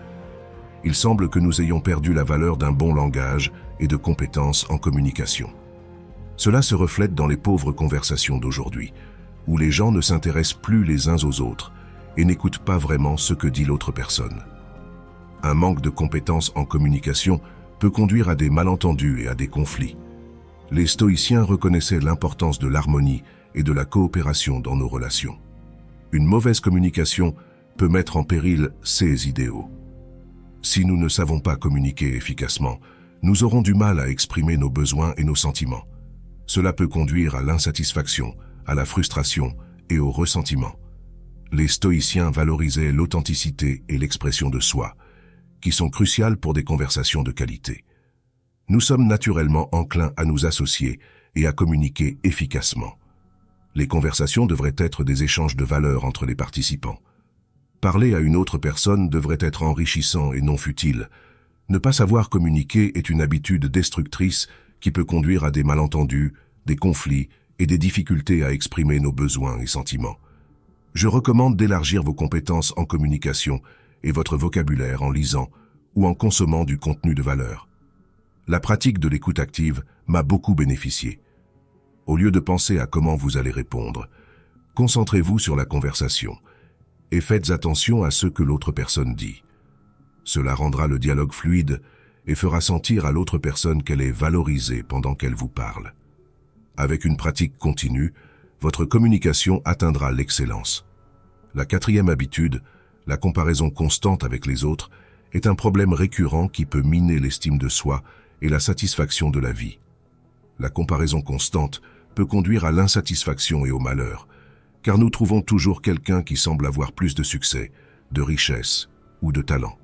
Il semble que nous ayons perdu la valeur d'un bon langage et de compétences en communication. Cela se reflète dans les pauvres conversations d'aujourd'hui, où les gens ne s'intéressent plus les uns aux autres et n'écoutent pas vraiment ce que dit l'autre personne. Un manque de compétences en communication peut conduire à des malentendus et à des conflits. Les stoïciens reconnaissaient l'importance de l'harmonie et de la coopération dans nos relations. Une mauvaise communication peut mettre en péril ces idéaux. Si nous ne savons pas communiquer efficacement, nous aurons du mal à exprimer nos besoins et nos sentiments. Cela peut conduire à l'insatisfaction, à la frustration et au ressentiment. Les stoïciens valorisaient l'authenticité et l'expression de soi, qui sont cruciales pour des conversations de qualité. Nous sommes naturellement enclins à nous associer et à communiquer efficacement. Les conversations devraient être des échanges de valeurs entre les participants. Parler à une autre personne devrait être enrichissant et non futile. Ne pas savoir communiquer est une habitude destructrice qui peut conduire à des malentendus, des conflits et des difficultés à exprimer nos besoins et sentiments. Je recommande d'élargir vos compétences en communication et votre vocabulaire en lisant ou en consommant du contenu de valeur. La pratique de l'écoute active m'a beaucoup bénéficié. Au lieu de penser à comment vous allez répondre, concentrez-vous sur la conversation et faites attention à ce que l'autre personne dit. Cela rendra le dialogue fluide et fera sentir à l'autre personne qu'elle est valorisée pendant qu'elle vous parle. Avec une pratique continue, votre communication atteindra l'excellence. La quatrième habitude, la comparaison constante avec les autres, est un problème récurrent qui peut miner l'estime de soi et la satisfaction de la vie. La comparaison constante peut conduire à l'insatisfaction et au malheur, car nous trouvons toujours quelqu'un qui semble avoir plus de succès, de richesse ou de talent.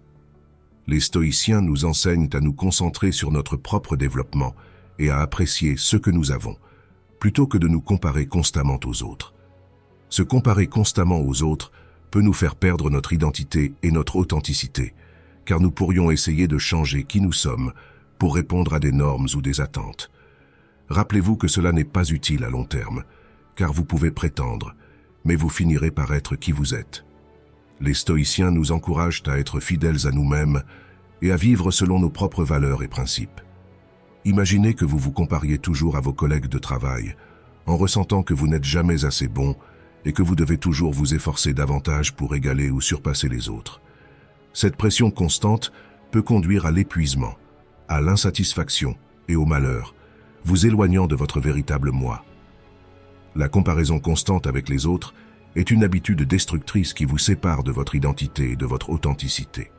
Les stoïciens nous enseignent à nous concentrer sur notre propre développement et à apprécier ce que nous avons, plutôt que de nous comparer constamment aux autres. Se comparer constamment aux autres peut nous faire perdre notre identité et notre authenticité, car nous pourrions essayer de changer qui nous sommes pour répondre à des normes ou des attentes. Rappelez-vous que cela n'est pas utile à long terme, car vous pouvez prétendre, mais vous finirez par être qui vous êtes. Les stoïciens nous encouragent à être fidèles à nous-mêmes et à vivre selon nos propres valeurs et principes. Imaginez que vous vous compariez toujours à vos collègues de travail, en ressentant que vous n'êtes jamais assez bon et que vous devez toujours vous efforcer davantage pour égaler ou surpasser les autres. Cette pression constante peut conduire à l'épuisement, à l'insatisfaction et au malheur, vous éloignant de votre véritable moi. La comparaison constante avec les autres est une habitude destructrice qui vous sépare de votre identité et de votre authenticité.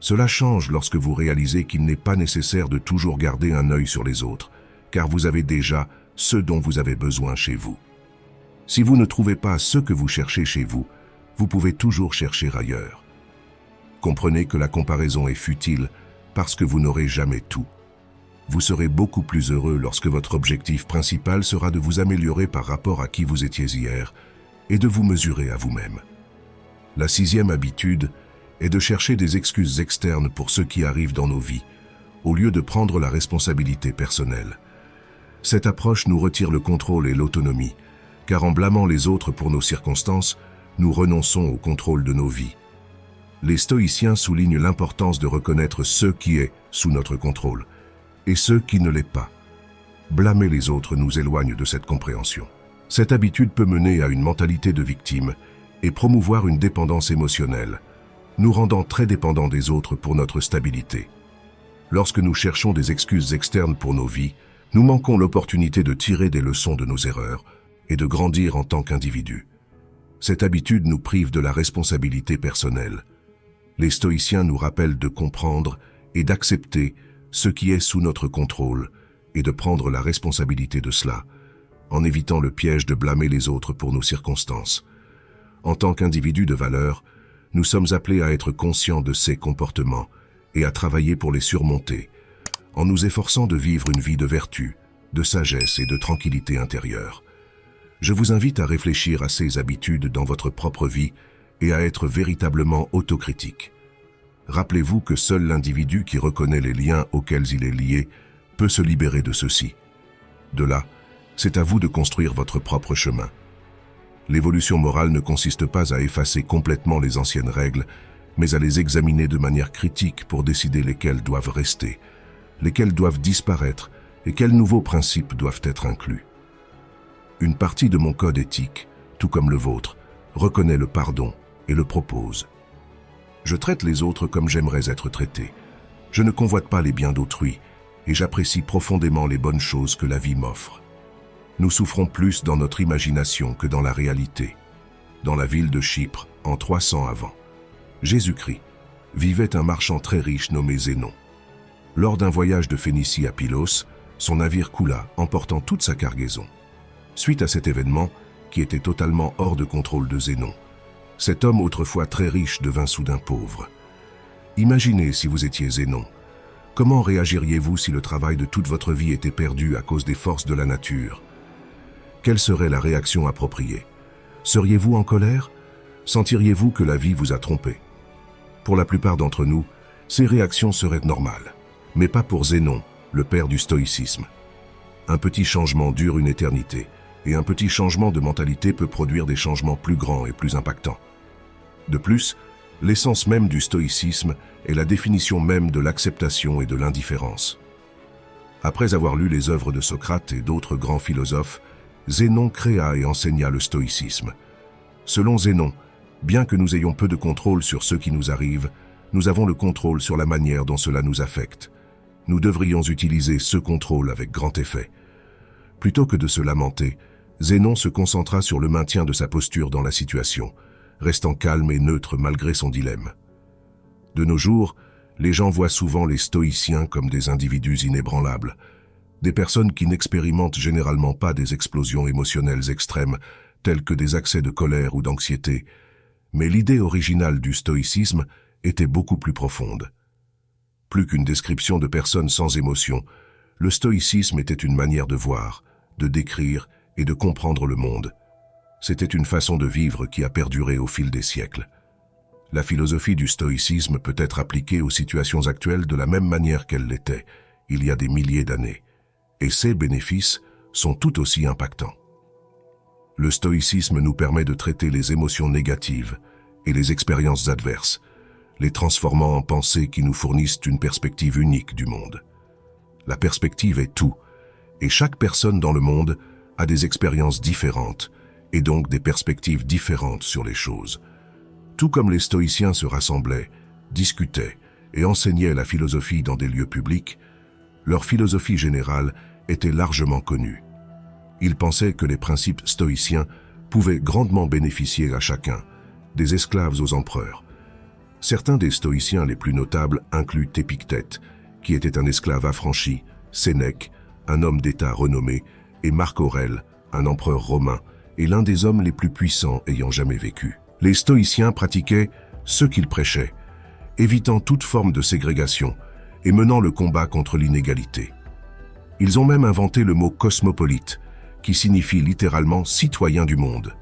Cela change lorsque vous réalisez qu'il n'est pas nécessaire de toujours garder un œil sur les autres, car vous avez déjà ce dont vous avez besoin chez vous. Si vous ne trouvez pas ce que vous cherchez chez vous, vous pouvez toujours chercher ailleurs. Comprenez que la comparaison est futile parce que vous n'aurez jamais tout. Vous serez beaucoup plus heureux lorsque votre objectif principal sera de vous améliorer par rapport à qui vous étiez hier et de vous mesurer à vous-même. La 6e habitude est de chercher des excuses externes pour ce qui arrive dans nos vies, au lieu de prendre la responsabilité personnelle. Cette approche nous retire le contrôle et l'autonomie, car en blâmant les autres pour nos circonstances, nous renonçons au contrôle de nos vies. Les stoïciens soulignent l'importance de reconnaître ce qui est sous notre contrôle et ce qui ne l'est pas. Blâmer les autres nous éloigne de cette compréhension. Cette habitude peut mener à une mentalité de victime et promouvoir une dépendance émotionnelle, nous rendant très dépendants des autres pour notre stabilité. Lorsque nous cherchons des excuses externes pour nos vies, nous manquons l'opportunité de tirer des leçons de nos erreurs et de grandir en tant qu'individus. Cette habitude nous prive de la responsabilité personnelle. Les stoïciens nous rappellent de comprendre et d'accepter ce qui est sous notre contrôle et de prendre la responsabilité de cela, en évitant le piège de blâmer les autres pour nos circonstances. En tant qu'individus de valeur, nous sommes appelés à être conscients de ces comportements et à travailler pour les surmonter, en nous efforçant de vivre une vie de vertu, de sagesse et de tranquillité intérieure. Je vous invite à réfléchir à ces habitudes dans votre propre vie et à être véritablement autocritique. Rappelez-vous que seul l'individu qui reconnaît les liens auxquels il est lié peut se libérer de ceux-ci. De là, c'est à vous de construire votre propre chemin. L'évolution morale ne consiste pas à effacer complètement les anciennes règles, mais à les examiner de manière critique pour décider lesquelles doivent rester, lesquelles doivent disparaître et quels nouveaux principes doivent être inclus. Une partie de mon code éthique, tout comme le vôtre, reconnaît le pardon et le propose. Je traite les autres comme j'aimerais être traité. Je ne convoite pas les biens d'autrui et j'apprécie profondément les bonnes choses que la vie m'offre. Nous souffrons plus dans notre imagination que dans la réalité. Dans la ville de Chypre, en 300 avant Jésus-Christ, vivait un marchand très riche nommé Zénon. Lors d'un voyage de Phénicie à Pylos, son navire coula, emportant toute sa cargaison. Suite à cet événement, qui était totalement hors de contrôle de Zénon, cet homme autrefois très riche devint soudain pauvre. Imaginez si vous étiez Zénon. Comment réagiriez-vous si le travail de toute votre vie était perdu à cause des forces de la nature? Quelle serait la réaction appropriée? Seriez-vous en colère? Sentiriez-vous que la vie vous a trompé? Pour la plupart d'entre nous, ces réactions seraient normales, mais pas pour Zénon, le père du stoïcisme. Un petit changement dure une éternité, et un petit changement de mentalité peut produire des changements plus grands et plus impactants. De plus, l'essence même du stoïcisme est la définition même de l'acceptation et de l'indifférence. Après avoir lu les œuvres de Socrate et d'autres grands philosophes, Zénon créa et enseigna le stoïcisme. Selon Zénon, bien que nous ayons peu de contrôle sur ce qui nous arrive, nous avons le contrôle sur la manière dont cela nous affecte. Nous devrions utiliser ce contrôle avec grand effet. Plutôt que de se lamenter, Zénon se concentra sur le maintien de sa posture dans la situation, restant calme et neutre malgré son dilemme. De nos jours, les gens voient souvent les stoïciens comme des individus inébranlables, des personnes qui n'expérimentent généralement pas des explosions émotionnelles extrêmes, telles que des accès de colère ou d'anxiété. Mais l'idée originale du stoïcisme était beaucoup plus profonde. Plus qu'une description de personnes sans émotion, Le stoïcisme était une manière de voir, de décrire et de comprendre le monde. C'était une façon de vivre qui a perduré au fil des siècles. La philosophie du stoïcisme peut être appliquée aux situations actuelles de la même manière qu'elle l'était, il y a des milliers d'années, et ses bénéfices sont tout aussi impactants. Le stoïcisme nous permet de traiter les émotions négatives et les expériences adverses, les transformant en pensées qui nous fournissent une perspective unique du monde. La perspective est tout, et chaque personne dans le monde a des expériences différentes, et donc des perspectives différentes sur les choses. Tout comme les stoïciens se rassemblaient, discutaient et enseignaient la philosophie dans des lieux publics, leur philosophie générale était largement connue. Ils pensaient que les principes stoïciens pouvaient grandement bénéficier à chacun, des esclaves aux empereurs. Certains des stoïciens les plus notables incluent Épictète, qui était un esclave affranchi, Sénèque, un homme d'État renommé, et Marc Aurèle, un empereur romain, et l'un des hommes les plus puissants ayant jamais vécu. Les stoïciens pratiquaient ce qu'ils prêchaient, évitant toute forme de ségrégation et menant le combat contre l'inégalité. Ils ont même inventé le mot cosmopolite, qui signifie littéralement citoyen du monde.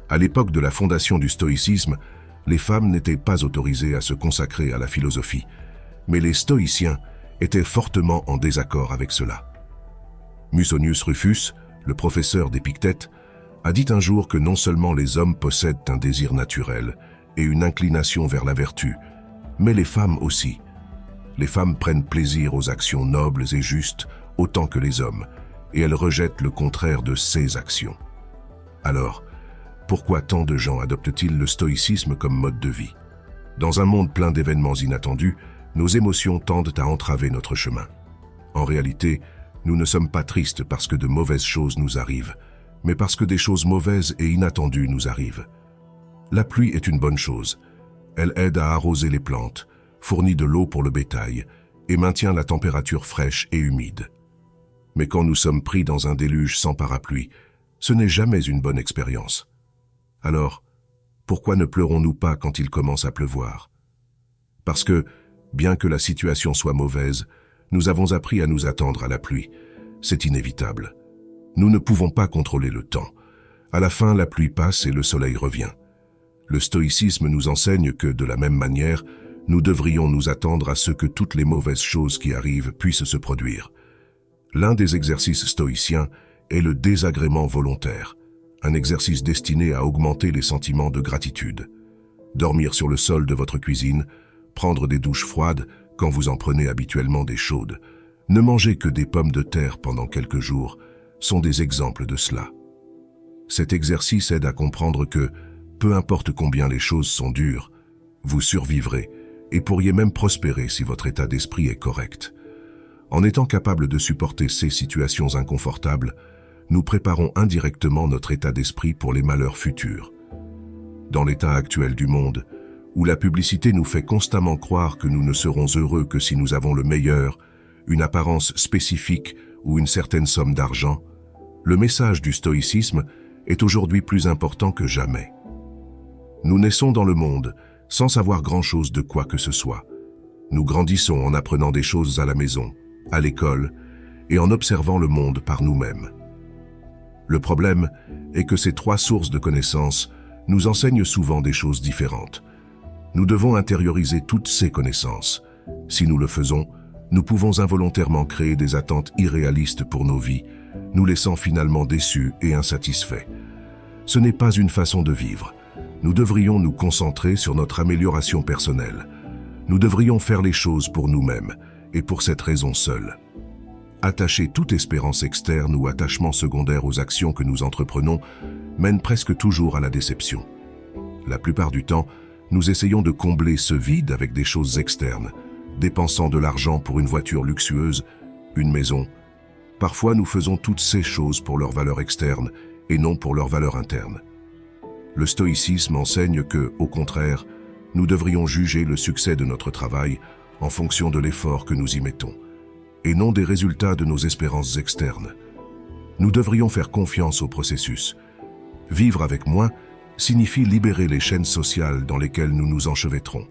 À l'époque de la fondation du stoïcisme, les femmes n'étaient pas autorisées à se consacrer à la philosophie, mais les stoïciens étaient fortement en désaccord avec cela. Musonius Rufus, le professeur d'Épictète, a dit un jour que non seulement les hommes possèdent un désir naturel et une inclination vers la vertu, mais les femmes aussi. Les femmes prennent plaisir aux actions nobles et justes autant que les hommes, et elles rejettent le contraire de ces actions. Alors, pourquoi tant de gens adoptent-ils le stoïcisme comme mode de vie? Dans un monde plein d'événements inattendus, nos émotions tendent à entraver notre chemin. En réalité, nous ne sommes pas tristes parce que de mauvaises choses nous arrivent, mais parce que des choses mauvaises et inattendues nous arrivent. La pluie est une bonne chose. Elle aide à arroser les plantes, fournit de l'eau pour le bétail et maintient la température fraîche et humide. Mais quand nous sommes pris dans un déluge sans parapluie, ce n'est jamais une bonne expérience. Alors, pourquoi ne pleurons-nous pas quand il commence à pleuvoir? Parce que, bien que la situation soit mauvaise, nous avons appris à nous attendre à la pluie. C'est inévitable. Nous ne pouvons pas contrôler le temps. À la fin, la pluie passe et le soleil revient. Le stoïcisme nous enseigne que, de la même manière, nous devrions nous attendre à ce que toutes les mauvaises choses qui arrivent puissent se produire. L'un des exercices stoïciens est le désagrément volontaire, un exercice destiné à augmenter les sentiments de gratitude. Dormir sur le sol de votre cuisine, prendre des douches froides quand vous en prenez habituellement des chaudes, ne manger que des pommes de terre pendant quelques jours, sont des exemples de cela. Cet exercice aide à comprendre que, peu importe combien les choses sont dures, vous survivrez et pourriez même prospérer si votre état d'esprit est correct. En étant capable de supporter ces situations inconfortables, nous préparons indirectement notre état d'esprit pour les malheurs futurs. Dans l'état actuel du monde, où la publicité nous fait constamment croire que nous ne serons heureux que si nous avons le meilleur, une apparence spécifique ou une certaine somme d'argent, le message du stoïcisme est aujourd'hui plus important que jamais. Nous naissons dans le monde sans savoir grand-chose de quoi que ce soit. Nous grandissons en apprenant des choses à la maison, à l'école et en observant le monde par nous-mêmes. Le problème est que ces trois sources de connaissances nous enseignent souvent des choses différentes. Nous devons intérioriser toutes ces connaissances. Si nous le faisons, nous pouvons involontairement créer des attentes irréalistes pour nos vies, nous laissant finalement déçus et insatisfaits. Ce n'est pas une façon de vivre. Nous devrions nous concentrer sur notre amélioration personnelle. Nous devrions faire les choses pour nous-mêmes, et pour cette raison seule. Attacher toute espérance externe ou attachement secondaire aux actions que nous entreprenons mène presque toujours à la déception. La plupart du temps, nous essayons de combler ce vide avec des choses externes, dépensant de l'argent pour une voiture luxueuse, une maison. Parfois, nous faisons toutes ces choses pour leur valeur externe et non pour leur valeur interne. Le stoïcisme enseigne que, au contraire, nous devrions juger le succès de notre travail en fonction de l'effort que nous y mettons, et non des résultats de nos espérances externes. Nous devrions faire confiance au processus. Vivre avec moins signifie libérer les chaînes sociales dans lesquelles nous nous enchevêtrons.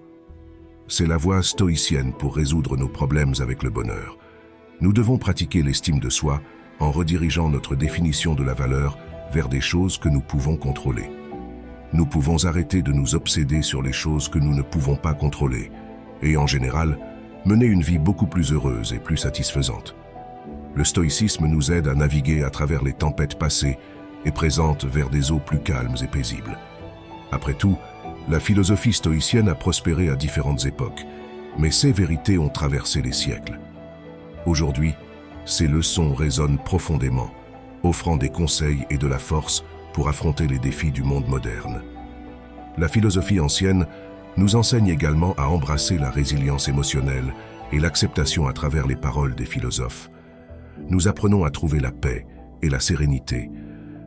C'est la voie stoïcienne pour résoudre nos problèmes avec le bonheur. Nous devons pratiquer l'estime de soi en redirigeant notre définition de la valeur vers des choses que nous pouvons contrôler. Nous pouvons arrêter de nous obséder sur les choses que nous ne pouvons pas contrôler et, en général, mener une vie beaucoup plus heureuse et plus satisfaisante. Le stoïcisme nous aide à naviguer à travers les tempêtes passées et présente vers des eaux plus calmes et paisibles. Après tout, la philosophie stoïcienne a prospéré à différentes époques, mais ses vérités ont traversé les siècles. Aujourd'hui, ces leçons résonnent profondément, offrant des conseils et de la force pour affronter les défis du monde moderne. La philosophie ancienne nous enseigne également à embrasser la résilience émotionnelle et l'acceptation à travers les paroles des philosophes. Nous apprenons à trouver la paix et la sérénité,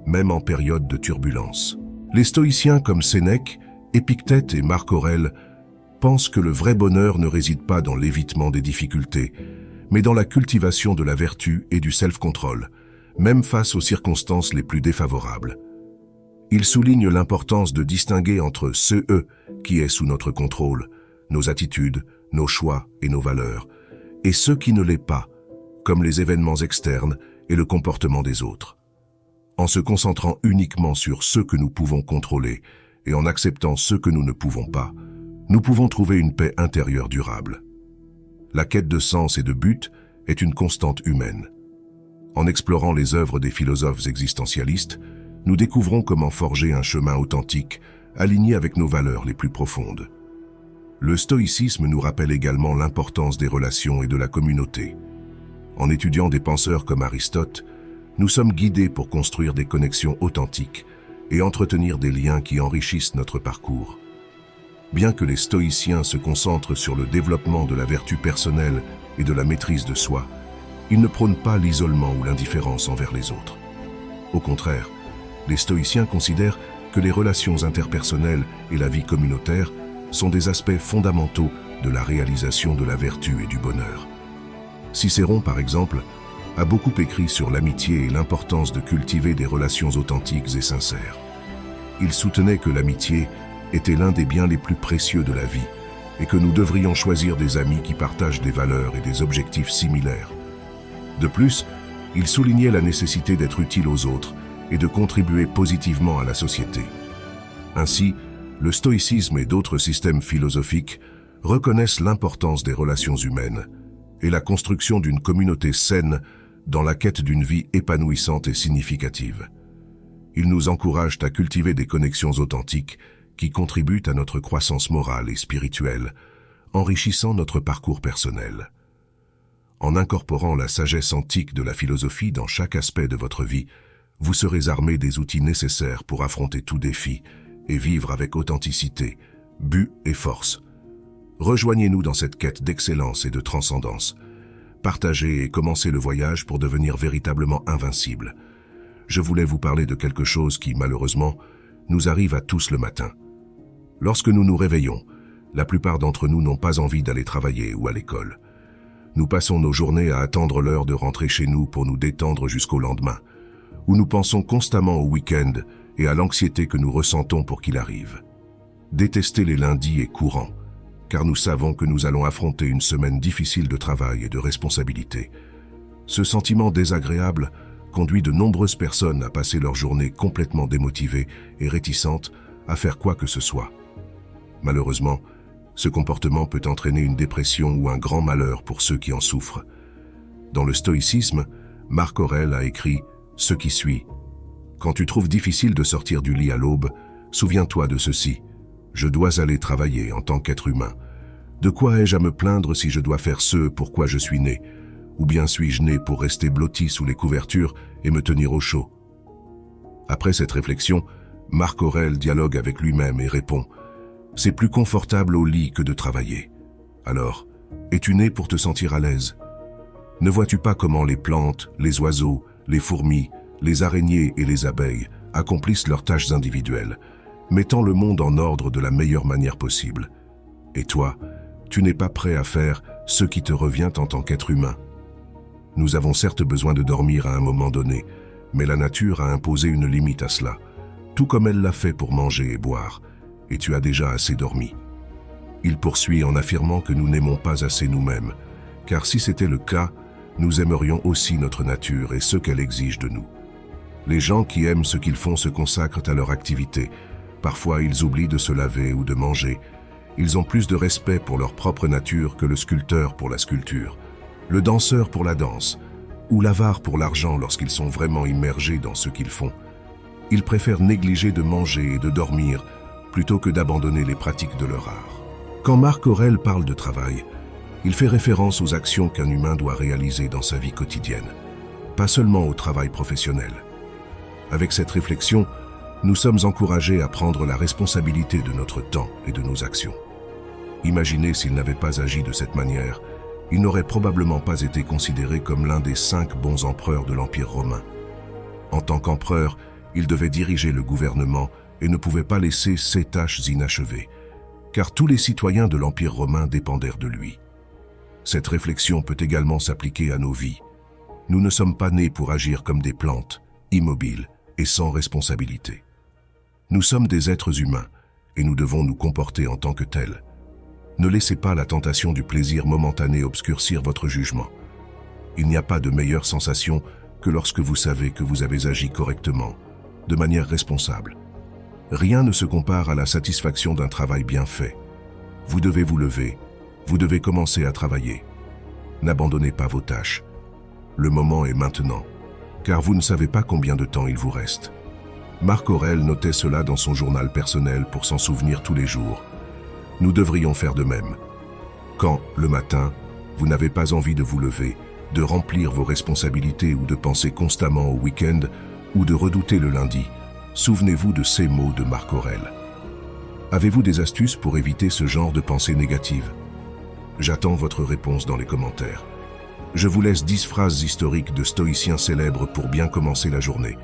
même en période de turbulence. Les stoïciens comme Sénèque, Épictète et Marc Aurèle pensent que le vrai bonheur ne réside pas dans l'évitement des difficultés, mais dans la cultivation de la vertu et du self-control, même face aux circonstances les plus défavorables. Ils soulignent l'importance de distinguer entre ce « qui est sous notre contrôle », nos attitudes, nos choix et nos valeurs, et ce qui ne l'est pas, comme les événements externes et le comportement des autres. En se concentrant uniquement sur ce que nous pouvons contrôler et en acceptant ce que nous ne pouvons pas, nous pouvons trouver une paix intérieure durable. La quête de sens et de but est une constante humaine. En explorant les œuvres des philosophes existentialistes, nous découvrons comment forger un chemin authentique, aligné avec nos valeurs les plus profondes. Le stoïcisme nous rappelle également l'importance des relations et de la communauté. En étudiant des penseurs comme Aristote, nous sommes guidés pour construire des connexions authentiques et entretenir des liens qui enrichissent notre parcours. Bien que les stoïciens se concentrent sur le développement de la vertu personnelle et de la maîtrise de soi, ils ne prônent pas l'isolement ou l'indifférence envers les autres. Au contraire, les stoïciens considèrent que les relations interpersonnelles et la vie communautaire sont des aspects fondamentaux de la réalisation de la vertu et du bonheur. Cicéron, par exemple, a beaucoup écrit sur l'amitié et l'importance de cultiver des relations authentiques et sincères. Il soutenait que l'amitié était l'un des biens les plus précieux de la vie et que nous devrions choisir des amis qui partagent des valeurs et des objectifs similaires. De plus, il soulignait la nécessité d'être utile aux autres et de contribuer positivement à la société. Ainsi, le stoïcisme et d'autres systèmes philosophiques reconnaissent l'importance des relations humaines et la construction d'une communauté saine dans la quête d'une vie épanouissante et significative. Ils nous encouragent à cultiver des connexions authentiques qui contribuent à notre croissance morale et spirituelle, enrichissant notre parcours personnel. En incorporant la sagesse antique de la philosophie dans chaque aspect de votre vie, vous serez armé des outils nécessaires pour affronter tout défi et vivre avec authenticité, but et force. Rejoignez-nous dans cette quête d'excellence et de transcendance. Partagez et commencez le voyage pour devenir véritablement invincible. Je voulais vous parler de quelque chose qui, malheureusement, nous arrive à tous le matin. Lorsque nous nous réveillons, la plupart d'entre nous n'ont pas envie d'aller travailler ou à l'école. Nous passons nos journées à attendre l'heure de rentrer chez nous pour nous détendre jusqu'au lendemain, où nous pensons constamment au week-end et à l'anxiété que nous ressentons pour qu'il arrive. Détester les lundis est courant, car nous savons que nous allons affronter une semaine difficile de travail et de responsabilité. Ce sentiment désagréable conduit de nombreuses personnes à passer leur journée complètement démotivées et réticentes à faire quoi que ce soit. Malheureusement, ce comportement peut entraîner une dépression ou un grand malheur pour ceux qui en souffrent. Dans le stoïcisme, Marc Aurèle a écrit ce qui suit. Quand tu trouves difficile de sortir du lit à l'aube, souviens-toi de ceci. Je dois aller travailler en tant qu'être humain. De quoi ai-je à me plaindre si je dois faire ce pour quoi je suis né? Ou bien suis-je né pour rester blotti sous les couvertures et me tenir au chaud? Après cette réflexion, Marc Aurèle dialogue avec lui-même et répond « C'est plus confortable au lit que de travailler. Alors, es-tu né pour te sentir à l'aise? Ne vois-tu pas comment les plantes, les oiseaux, les fourmis, les araignées et les abeilles accomplissent leurs tâches individuelles, mettant le monde en ordre de la meilleure manière possible? Et toi, tu n'es pas prêt à faire ce qui te revient en tant qu'être humain. Nous avons certes besoin de dormir à un moment donné, mais la nature a imposé une limite à cela, tout comme elle l'a fait pour manger et boire, et tu as déjà assez dormi. » Il poursuit en affirmant que nous n'aimons pas assez nous-mêmes, car si c'était le cas, nous aimerions aussi notre nature et ce qu'elle exige de nous. Les gens qui aiment ce qu'ils font se consacrent à leur activité. Parfois, ils oublient de se laver ou de manger. Ils ont plus de respect pour leur propre nature que le sculpteur pour la sculpture, le danseur pour la danse, ou l'avare pour l'argent lorsqu'ils sont vraiment immergés dans ce qu'ils font. Ils préfèrent négliger de manger et de dormir plutôt que d'abandonner les pratiques de leur art. Quand Marc Aurèle parle de travail, il fait référence aux actions qu'un humain doit réaliser dans sa vie quotidienne, pas seulement au travail professionnel. Avec cette réflexion, nous sommes encouragés à prendre la responsabilité de notre temps et de nos actions. Imaginez s'il n'avait pas agi de cette manière, il n'aurait probablement pas été considéré comme l'un des 5 bons empereurs de l'Empire romain. En tant qu'empereur, il devait diriger le gouvernement et ne pouvait pas laisser ses tâches inachevées, car tous les citoyens de l'Empire romain dépendèrent de lui. Cette réflexion peut également s'appliquer à nos vies. Nous ne sommes pas nés pour agir comme des plantes, immobiles et sans responsabilité. Nous sommes des êtres humains et nous devons nous comporter en tant que tels. Ne laissez pas la tentation du plaisir momentané obscurcir votre jugement. Il n'y a pas de meilleure sensation que lorsque vous savez que vous avez agi correctement, de manière responsable. Rien ne se compare à la satisfaction d'un travail bien fait. Vous devez vous lever, vous devez commencer à travailler. N'abandonnez pas vos tâches. Le moment est maintenant, car vous ne savez pas combien de temps il vous reste. Marc Aurèle notait cela dans son journal personnel pour s'en souvenir tous les jours. Nous devrions faire de même. Quand, le matin, vous n'avez pas envie de vous lever, de remplir vos responsabilités ou de penser constamment au week-end ou de redouter le lundi, souvenez-vous de ces mots de Marc Aurèle. Avez-vous des astuces pour éviter ce genre de pensée négative? J'attends votre réponse dans les commentaires. Je vous laisse 10 phrases historiques de stoïciens célèbres pour bien commencer la journée.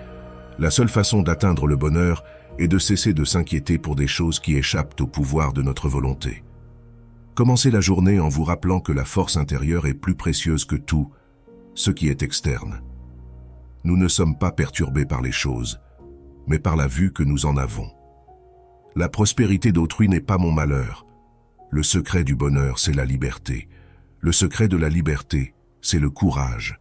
La seule façon d'atteindre le bonheur est de cesser de s'inquiéter pour des choses qui échappent au pouvoir de notre volonté. Commencez la journée en vous rappelant que la force intérieure est plus précieuse que tout ce qui est externe. Nous ne sommes pas perturbés par les choses, mais par la vue que nous en avons. La prospérité d'autrui n'est pas mon malheur. Le secret du bonheur, c'est la liberté. Le secret de la liberté, c'est le courage.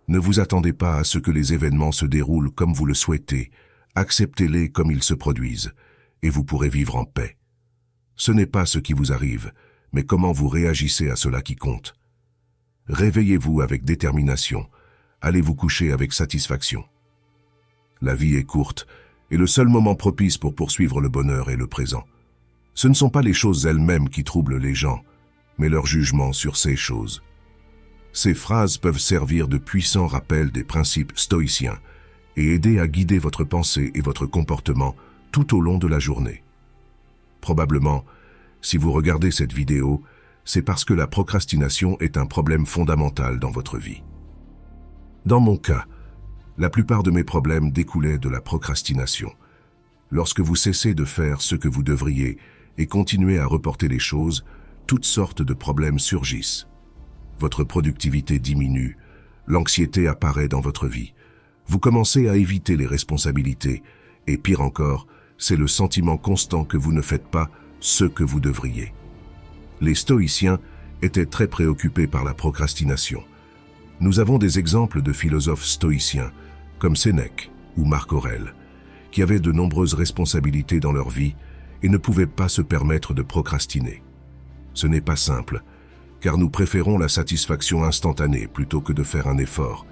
Ne vous attendez pas à ce que les événements se déroulent comme vous le souhaitez. Acceptez-les comme ils se produisent, et vous pourrez vivre en paix. Ce n'est pas ce qui vous arrive, mais comment vous réagissez à cela qui compte. Réveillez-vous avec détermination. Allez vous coucher avec satisfaction. La vie est courte, et le seul moment propice pour poursuivre le bonheur est le présent. Ce ne sont pas les choses elles-mêmes qui troublent les gens, mais leur jugement sur ces choses. Ces phrases peuvent servir de puissants rappels des principes stoïciens et aider à guider votre pensée et votre comportement tout au long de la journée. Probablement, si vous regardez cette vidéo, c'est parce que la procrastination est un problème fondamental dans votre vie. Dans mon cas, la plupart de mes problèmes découlaient de la procrastination. Lorsque vous cessez de faire ce que vous devriez et continuez à reporter les choses, toutes sortes de problèmes surgissent. Votre productivité diminue, l'anxiété apparaît dans votre vie. Vous commencez à éviter les responsabilités et pire encore, c'est le sentiment constant que vous ne faites pas ce que vous devriez. Les stoïciens étaient très préoccupés par la procrastination. Nous avons des exemples de philosophes stoïciens, comme Sénèque ou Marc Aurèle, qui avaient de nombreuses responsabilités dans leur vie et ne pouvaient pas se permettre de procrastiner. Ce n'est pas simple, car nous préférons la satisfaction instantanée plutôt que de faire un effort,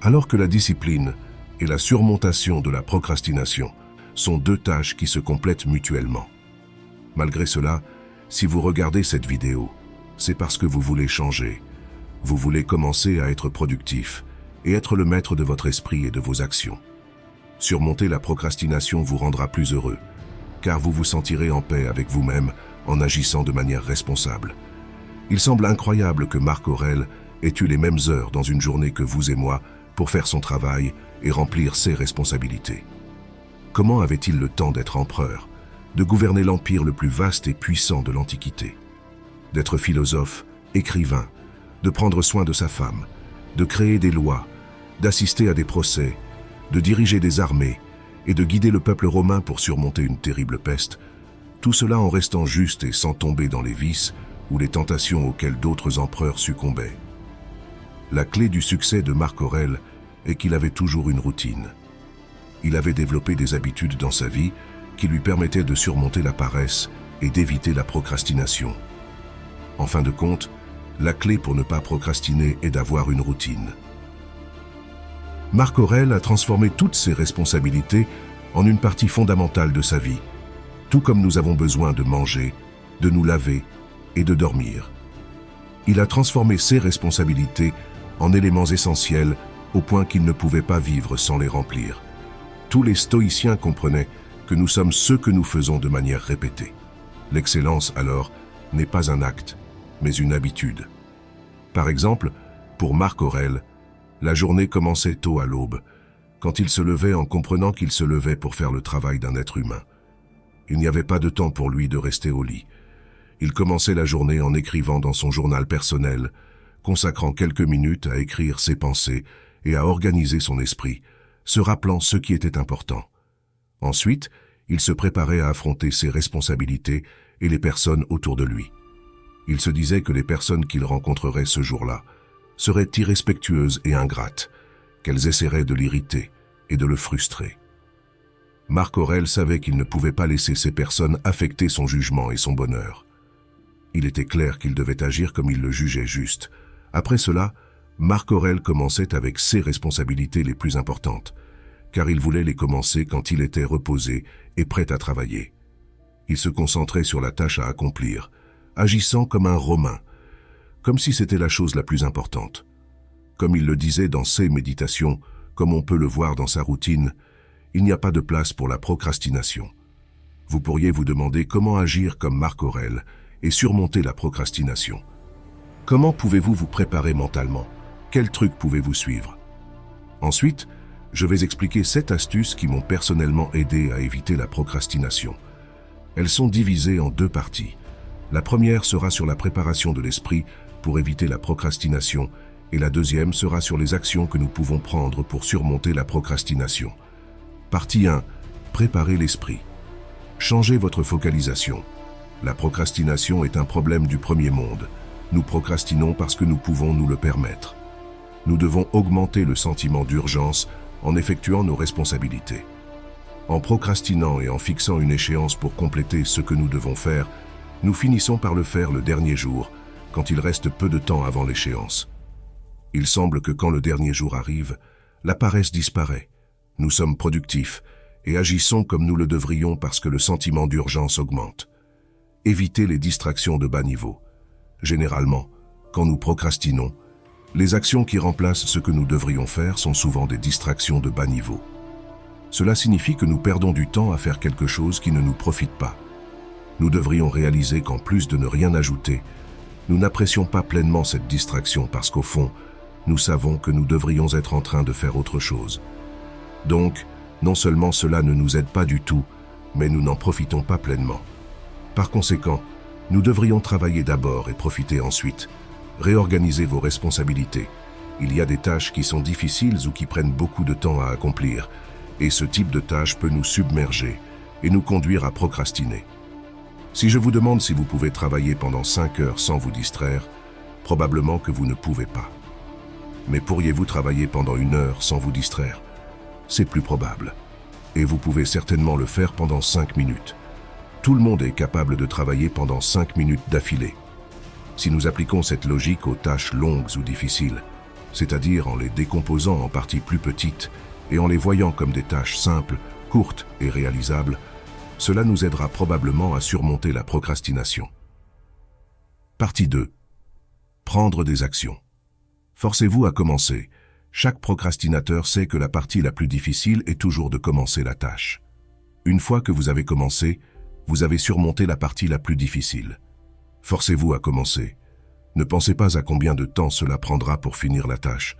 alors que la discipline et la surmontation de la procrastination sont 2 tâches qui se complètent mutuellement. Malgré cela, si vous regardez cette vidéo, c'est parce que vous voulez changer. Vous voulez commencer à être productif et être le maître de votre esprit et de vos actions. Surmonter la procrastination vous rendra plus heureux, car vous vous sentirez en paix avec vous-même en agissant de manière responsable. Il semble incroyable que Marc Aurèle ait eu les mêmes heures dans une journée que vous et moi pour faire son travail et remplir ses responsabilités. Comment avait-il le temps d'être empereur, de gouverner l'empire le plus vaste et puissant de l'Antiquité, d'être philosophe, écrivain, de prendre soin de sa femme, de créer des lois, d'assister à des procès, de diriger des armées et de guider le peuple romain pour surmonter une terrible peste, tout cela en restant juste et sans tomber dans les vices ou les tentations auxquelles d'autres empereurs succombaient. La clé du succès de Marc Aurèle est qu'il avait toujours une routine. Il avait développé des habitudes dans sa vie qui lui permettaient de surmonter la paresse et d'éviter la procrastination. En fin de compte, la clé pour ne pas procrastiner est d'avoir une routine. Marc Aurèle a transformé toutes ses responsabilités en une partie fondamentale de sa vie, tout comme nous avons besoin de manger, de nous laver et de dormir. Il a transformé ses responsabilités en éléments essentiels au point qu'il ne pouvait pas vivre sans les remplir. Tous les stoïciens comprenaient que nous sommes ce que nous faisons de manière répétée. L'excellence, alors, n'est pas un acte, mais une habitude. Par exemple, pour Marc Aurèle, la journée commençait tôt à l'aube, quand il se levait en comprenant qu'il se levait pour faire le travail d'un être humain. Il n'y avait pas de temps pour lui de rester au lit. Il commençait la journée en écrivant dans son journal personnel, consacrant quelques minutes à écrire ses pensées et à organiser son esprit, se rappelant ce qui était important. Ensuite, il se préparait à affronter ses responsabilités et les personnes autour de lui. Il se disait que les personnes qu'il rencontrerait ce jour-là seraient irrespectueuses et ingrates, qu'elles essaieraient de l'irriter et de le frustrer. Marc Aurèle savait qu'il ne pouvait pas laisser ces personnes affecter son jugement et son bonheur. Il était clair qu'il devait agir comme il le jugeait juste. Après cela, Marc Aurèle commençait avec ses responsabilités les plus importantes, car il voulait les commencer quand il était reposé et prêt à travailler. Il se concentrait sur la tâche à accomplir, agissant comme un Romain, comme si c'était la chose la plus importante. Comme il le disait dans ses méditations, comme on peut le voir dans sa routine, il n'y a pas de place pour la procrastination. Vous pourriez vous demander comment agir comme Marc Aurèle et surmonter la procrastination. Comment pouvez-vous vous préparer mentalement? Quels trucs pouvez-vous suivre? Ensuite, je vais expliquer 7 astuces qui m'ont personnellement aidé à éviter la procrastination. Elles sont divisées en 2 parties. La première sera sur la préparation de l'esprit pour éviter la procrastination et la deuxième sera sur les actions que nous pouvons prendre pour surmonter la procrastination. Partie 1. Préparer l'esprit. Changez votre focalisation. La procrastination est un problème du premier monde. Nous procrastinons parce que nous pouvons nous le permettre. Nous devons augmenter le sentiment d'urgence en effectuant nos responsabilités. En procrastinant et en fixant une échéance pour compléter ce que nous devons faire, nous finissons par le faire le dernier jour, quand il reste peu de temps avant l'échéance. Il semble que quand le dernier jour arrive, la paresse disparaît. Nous sommes productifs et agissons comme nous le devrions parce que le sentiment d'urgence augmente. Évitez les distractions de bas niveau. Généralement, quand nous procrastinons, les actions qui remplacent ce que nous devrions faire sont souvent des distractions de bas niveau. Cela signifie que nous perdons du temps à faire quelque chose qui ne nous profite pas. Nous devrions réaliser qu'en plus de ne rien ajouter, nous n'apprécions pas pleinement cette distraction parce qu'au fond, nous savons que nous devrions être en train de faire autre chose. Donc, non seulement cela ne nous aide pas du tout, mais nous n'en profitons pas pleinement. Par conséquent, nous devrions travailler d'abord et profiter ensuite. Réorganisez vos responsabilités. Il y a des tâches qui sont difficiles ou qui prennent beaucoup de temps à accomplir, et ce type de tâche peut nous submerger et nous conduire à procrastiner. Si je vous demande si vous pouvez travailler pendant 5 heures sans vous distraire, probablement que vous ne pouvez pas. Mais pourriez-vous travailler pendant 1 heure sans vous distraire? C'est plus probable. Et vous pouvez certainement le faire pendant 5 minutes. Tout le monde est capable de travailler pendant 5 minutes d'affilée. Si nous appliquons cette logique aux tâches longues ou difficiles, c'est-à-dire en les décomposant en parties plus petites et en les voyant comme des tâches simples, courtes et réalisables, cela nous aidera probablement à surmonter la procrastination. Partie 2. Prendre des actions. Forcez-vous à commencer. Chaque procrastinateur sait que la partie la plus difficile est toujours de commencer la tâche. Une fois que vous avez commencé, vous avez surmonté la partie la plus difficile. Forcez-vous à commencer. Ne pensez pas à combien de temps cela prendra pour finir la tâche.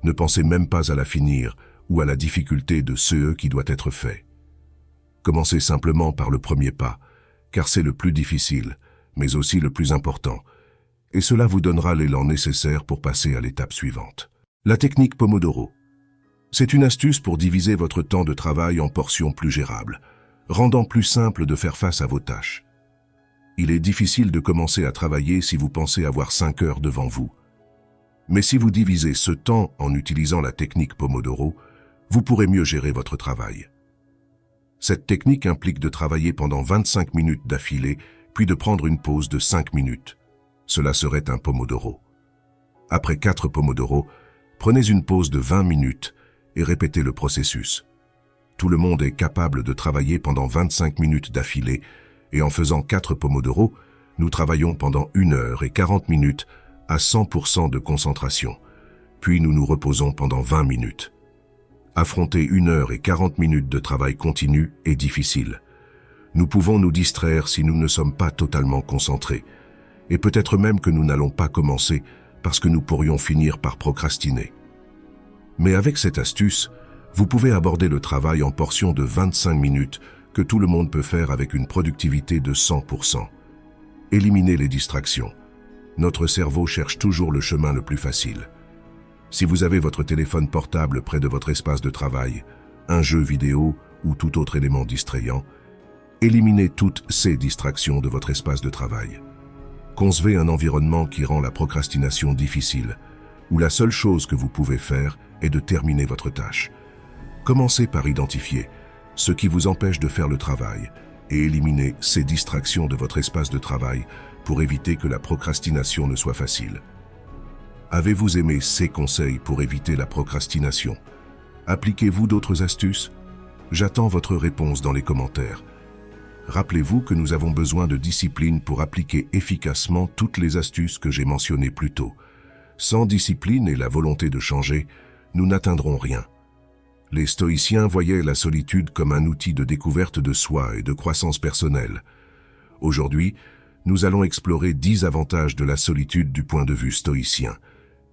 Ne pensez même pas à la finir ou à la difficulté de ce qui doit être fait. Commencez simplement par le premier pas, car c'est le plus difficile, mais aussi le plus important, et cela vous donnera l'élan nécessaire pour passer à l'étape suivante. La technique Pomodoro. C'est une astuce pour diviser votre temps de travail en portions plus gérables, rendant plus simple de faire face à vos tâches. Il est difficile de commencer à travailler si vous pensez avoir 5 heures devant vous. Mais si vous divisez ce temps en utilisant la technique Pomodoro, vous pourrez mieux gérer votre travail. Cette technique implique de travailler pendant 25 minutes d'affilée, puis de prendre une pause de 5 minutes. Cela serait un Pomodoro. Après 4 Pomodoro, prenez une pause de 20 minutes et répétez le processus. Tout le monde est capable de travailler pendant 25 minutes d'affilée et en faisant 4 Pomodoro, nous travaillons pendant 1 heure et 40 minutes à 100% de concentration, puis nous nous reposons pendant 20 minutes. Affronter 1 heure et 40 minutes de travail continu est difficile. Nous pouvons nous distraire si nous ne sommes pas totalement concentrés, et peut-être même que nous n'allons pas commencer parce que nous pourrions finir par procrastiner. Mais avec cette astuce, vous pouvez aborder le travail en portions de 25 minutes que tout le monde peut faire avec une productivité de 100%. Éliminez les distractions. Notre cerveau cherche toujours le chemin le plus facile. Si vous avez votre téléphone portable près de votre espace de travail, un jeu vidéo ou tout autre élément distrayant, éliminez toutes ces distractions de votre espace de travail. Concevez un environnement qui rend la procrastination difficile, où la seule chose que vous pouvez faire est de terminer votre tâche. Commencez par identifier ce qui vous empêche de faire le travail et éliminez ces distractions de votre espace de travail pour éviter que la procrastination ne soit facile. Avez-vous aimé ces conseils pour éviter la procrastination? Appliquez-vous d'autres astuces? J'attends votre réponse dans les commentaires. Rappelez-vous que nous avons besoin de discipline pour appliquer efficacement toutes les astuces que j'ai mentionnées plus tôt. Sans discipline et la volonté de changer, nous n'atteindrons rien. Les stoïciens voyaient la solitude comme un outil de découverte de soi et de croissance personnelle. Aujourd'hui, nous allons explorer 10 avantages de la solitude du point de vue stoïcien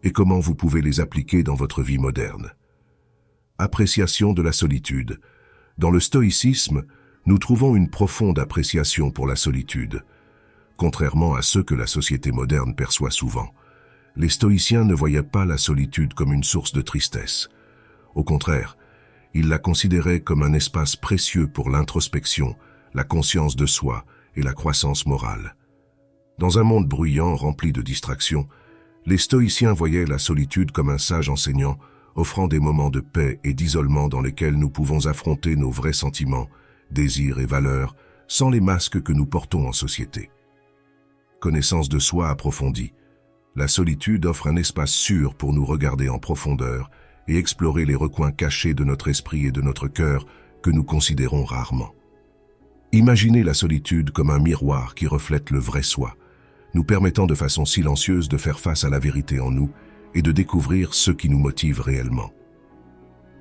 et comment vous pouvez les appliquer dans votre vie moderne. Appréciation de la solitude. Dans le stoïcisme, nous trouvons une profonde appréciation pour la solitude. Contrairement à ce que la société moderne perçoit souvent, les stoïciens ne voyaient pas la solitude comme une source de tristesse. Au contraire, ils la considéraient comme un espace précieux pour l'introspection, la conscience de soi et la croissance morale. Dans un monde bruyant rempli de distractions, les stoïciens voyaient la solitude comme un sage enseignant, offrant des moments de paix et d'isolement dans lesquels nous pouvons affronter nos vrais sentiments, désirs et valeurs, sans les masques que nous portons en société. Connaissance de soi approfondie. La solitude offre un espace sûr pour nous regarder en profondeur et explorer les recoins cachés de notre esprit et de notre cœur que nous considérons rarement. Imaginez la solitude comme un miroir qui reflète le vrai soi, nous permettant de façon silencieuse de faire face à la vérité en nous et de découvrir ce qui nous motive réellement.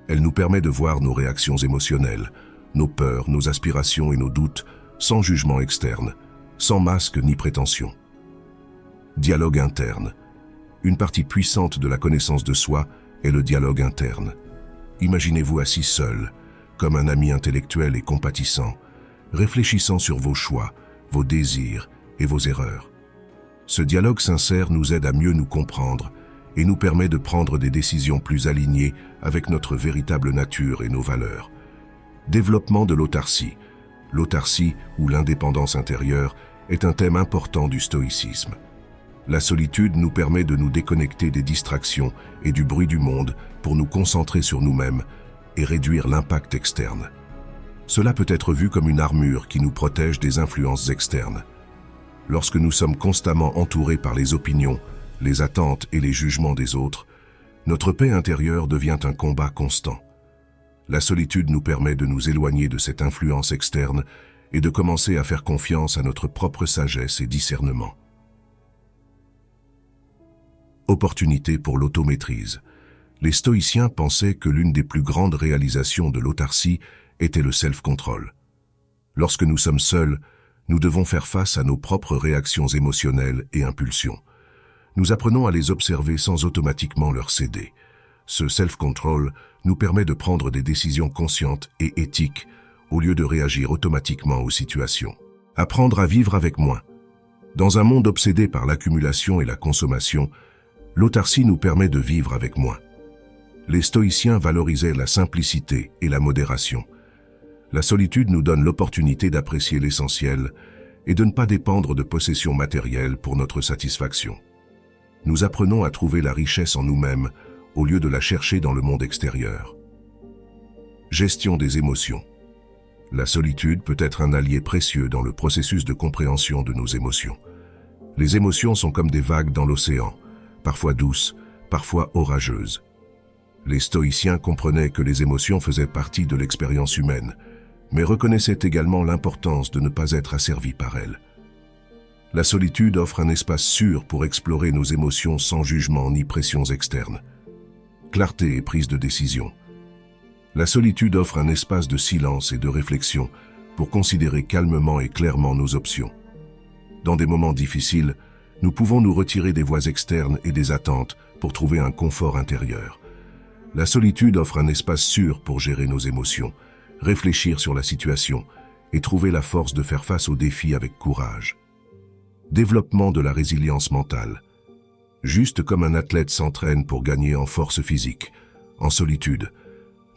Elle nous permet de voir nos réactions émotionnelles, nos peurs, nos aspirations et nos doutes, sans jugement externe, sans masque ni prétention. Dialogue interne. Une partie puissante de la connaissance de soi est le dialogue interne. Imaginez-vous assis seul, comme un ami intellectuel et compatissant, réfléchissant sur vos choix, vos désirs et vos erreurs. Ce dialogue sincère nous aide à mieux nous comprendre et nous permet de prendre des décisions plus alignées avec notre véritable nature et nos valeurs. Développement de l'autarcie. L'autarcie, ou l'indépendance intérieure, est un thème important du stoïcisme. La solitude nous permet de nous déconnecter des distractions et du bruit du monde pour nous concentrer sur nous-mêmes et réduire l'impact externe. Cela peut être vu comme une armure qui nous protège des influences externes. Lorsque nous sommes constamment entourés par les opinions, les attentes et les jugements des autres, notre paix intérieure devient un combat constant. La solitude nous permet de nous éloigner de cette influence externe et de commencer à faire confiance à notre propre sagesse et discernement. Opportunité pour l'automaîtrise. Les stoïciens pensaient que l'une des plus grandes réalisations de l'autarcie était le self-control. Lorsque nous sommes seuls, nous devons faire face à nos propres réactions émotionnelles et impulsions. Nous apprenons à les observer sans automatiquement leur céder. Ce self-control nous permet de prendre des décisions conscientes et éthiques au lieu de réagir automatiquement aux situations. Apprendre à vivre avec moins. Dans un monde obsédé par l'accumulation et la consommation, l'autarcie nous permet de vivre avec moins. Les stoïciens valorisaient la simplicité et la modération. La solitude nous donne l'opportunité d'apprécier l'essentiel et de ne pas dépendre de possessions matérielles pour notre satisfaction. Nous apprenons à trouver la richesse en nous-mêmes au lieu de la chercher dans le monde extérieur. Gestion des émotions. La solitude peut être un allié précieux dans le processus de compréhension de nos émotions. Les émotions sont comme des vagues dans l'océan, parfois douces, parfois orageuses. Les stoïciens comprenaient que les émotions faisaient partie de l'expérience humaine, mais reconnaissaient également l'importance de ne pas être asservis par elles. La solitude offre un espace sûr pour explorer nos émotions sans jugement ni pressions externes. Clarté et prise de décision. La solitude offre un espace de silence et de réflexion pour considérer calmement et clairement nos options. Dans des moments difficiles, nous pouvons nous retirer des voix externes et des attentes pour trouver un confort intérieur. La solitude offre un espace sûr pour gérer nos émotions, réfléchir sur la situation et trouver la force de faire face aux défis avec courage. Développement de la résilience mentale. Juste comme un athlète s'entraîne pour gagner en force physique, en solitude,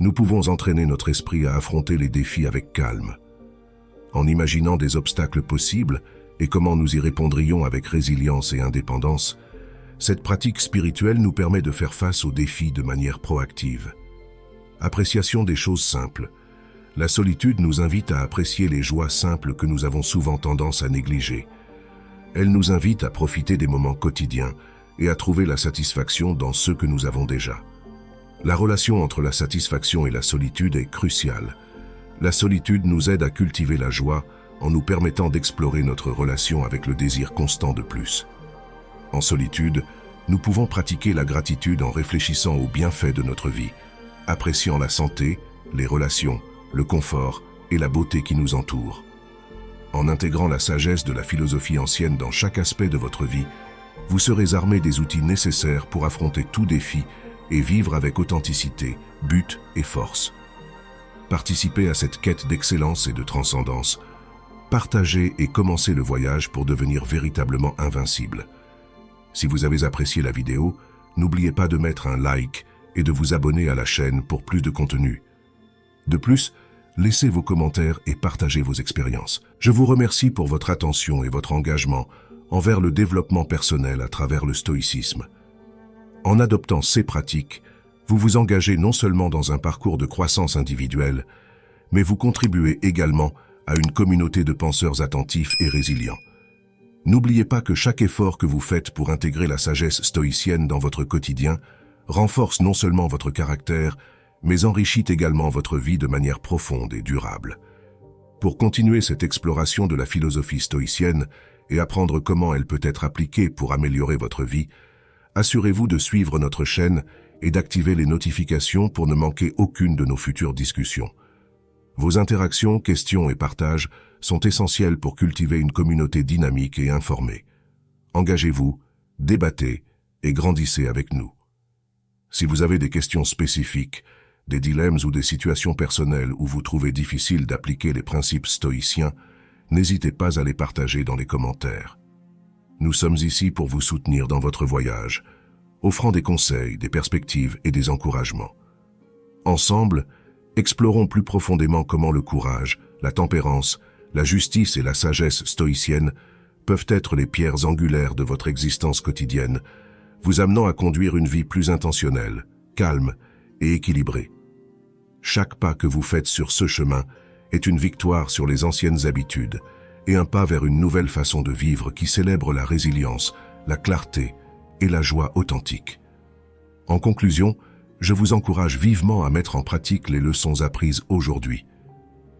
nous pouvons entraîner notre esprit à affronter les défis avec calme. En imaginant des obstacles possibles et comment nous y répondrions avec résilience et indépendance, cette pratique spirituelle nous permet de faire face aux défis de manière proactive. Appréciation des choses simples. La solitude nous invite à apprécier les joies simples que nous avons souvent tendance à négliger. Elle nous invite à profiter des moments quotidiens et à trouver la satisfaction dans ceux que nous avons déjà. La relation entre la satisfaction et la solitude est cruciale. La solitude nous aide à cultiver la joie en nous permettant d'explorer notre relation avec le désir constant de plus. En solitude, nous pouvons pratiquer la gratitude en réfléchissant aux bienfaits de notre vie, appréciant la santé, les relations, le confort et la beauté qui nous entourent. En intégrant la sagesse de la philosophie ancienne dans chaque aspect de votre vie, vous serez armé des outils nécessaires pour affronter tout défi et vivre avec authenticité, but et force. Participez à cette quête d'excellence et de transcendance. Partagez et commencez le voyage pour devenir véritablement invincible. Si vous avez apprécié la vidéo, n'oubliez pas de mettre un like et de vous abonner à la chaîne pour plus de contenu. De plus, laissez vos commentaires et partagez vos expériences. Je vous remercie pour votre attention et votre engagement envers le développement personnel à travers le stoïcisme. En adoptant ces pratiques, vous vous engagez non seulement dans un parcours de croissance individuelle, mais vous contribuez également à une communauté de penseurs attentifs et résilients. N'oubliez pas que chaque effort que vous faites pour intégrer la sagesse stoïcienne dans votre quotidien renforce non seulement votre caractère, mais enrichit également votre vie de manière profonde et durable. Pour continuer cette exploration de la philosophie stoïcienne et apprendre comment elle peut être appliquée pour améliorer votre vie, assurez-vous de suivre notre chaîne et d'activer les notifications pour ne manquer aucune de nos futures discussions. Vos interactions, questions et partages sont essentiels pour cultiver une communauté dynamique et informée. Engagez-vous, débattez et grandissez avec nous. Si vous avez des questions spécifiques, des dilemmes ou des situations personnelles où vous trouvez difficile d'appliquer les principes stoïciens, n'hésitez pas à les partager dans les commentaires. Nous sommes ici pour vous soutenir dans votre voyage, offrant des conseils, des perspectives et des encouragements. Ensemble, explorons plus profondément comment le courage, la tempérance, la justice et la sagesse stoïcienne peuvent être les pierres angulaires de votre existence quotidienne, vous amenant à conduire une vie plus intentionnelle, calme et équilibrée. Chaque pas que vous faites sur ce chemin est une victoire sur les anciennes habitudes et un pas vers une nouvelle façon de vivre qui célèbre la résilience, la clarté et la joie authentique. En conclusion, je vous encourage vivement à mettre en pratique les leçons apprises aujourd'hui.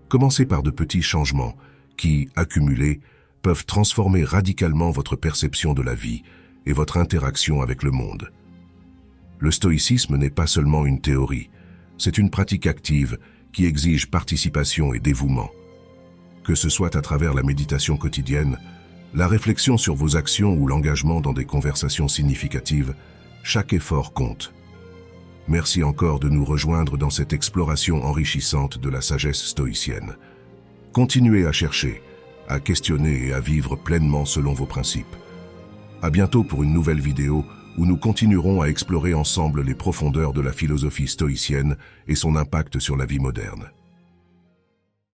Commencez par de petits changements qui, accumulés, peuvent transformer radicalement votre perception de la vie et votre interaction avec le monde. Le stoïcisme n'est pas seulement une théorie, c'est une pratique active qui exige participation et dévouement. Que ce soit à travers la méditation quotidienne, la réflexion sur vos actions ou l'engagement dans des conversations significatives, chaque effort compte. Merci encore de nous rejoindre dans cette exploration enrichissante de la sagesse stoïcienne. Continuez à chercher, à questionner et à vivre pleinement selon vos principes. À bientôt pour une nouvelle vidéo où nous continuerons à explorer ensemble les profondeurs de la philosophie stoïcienne et son impact sur la vie moderne.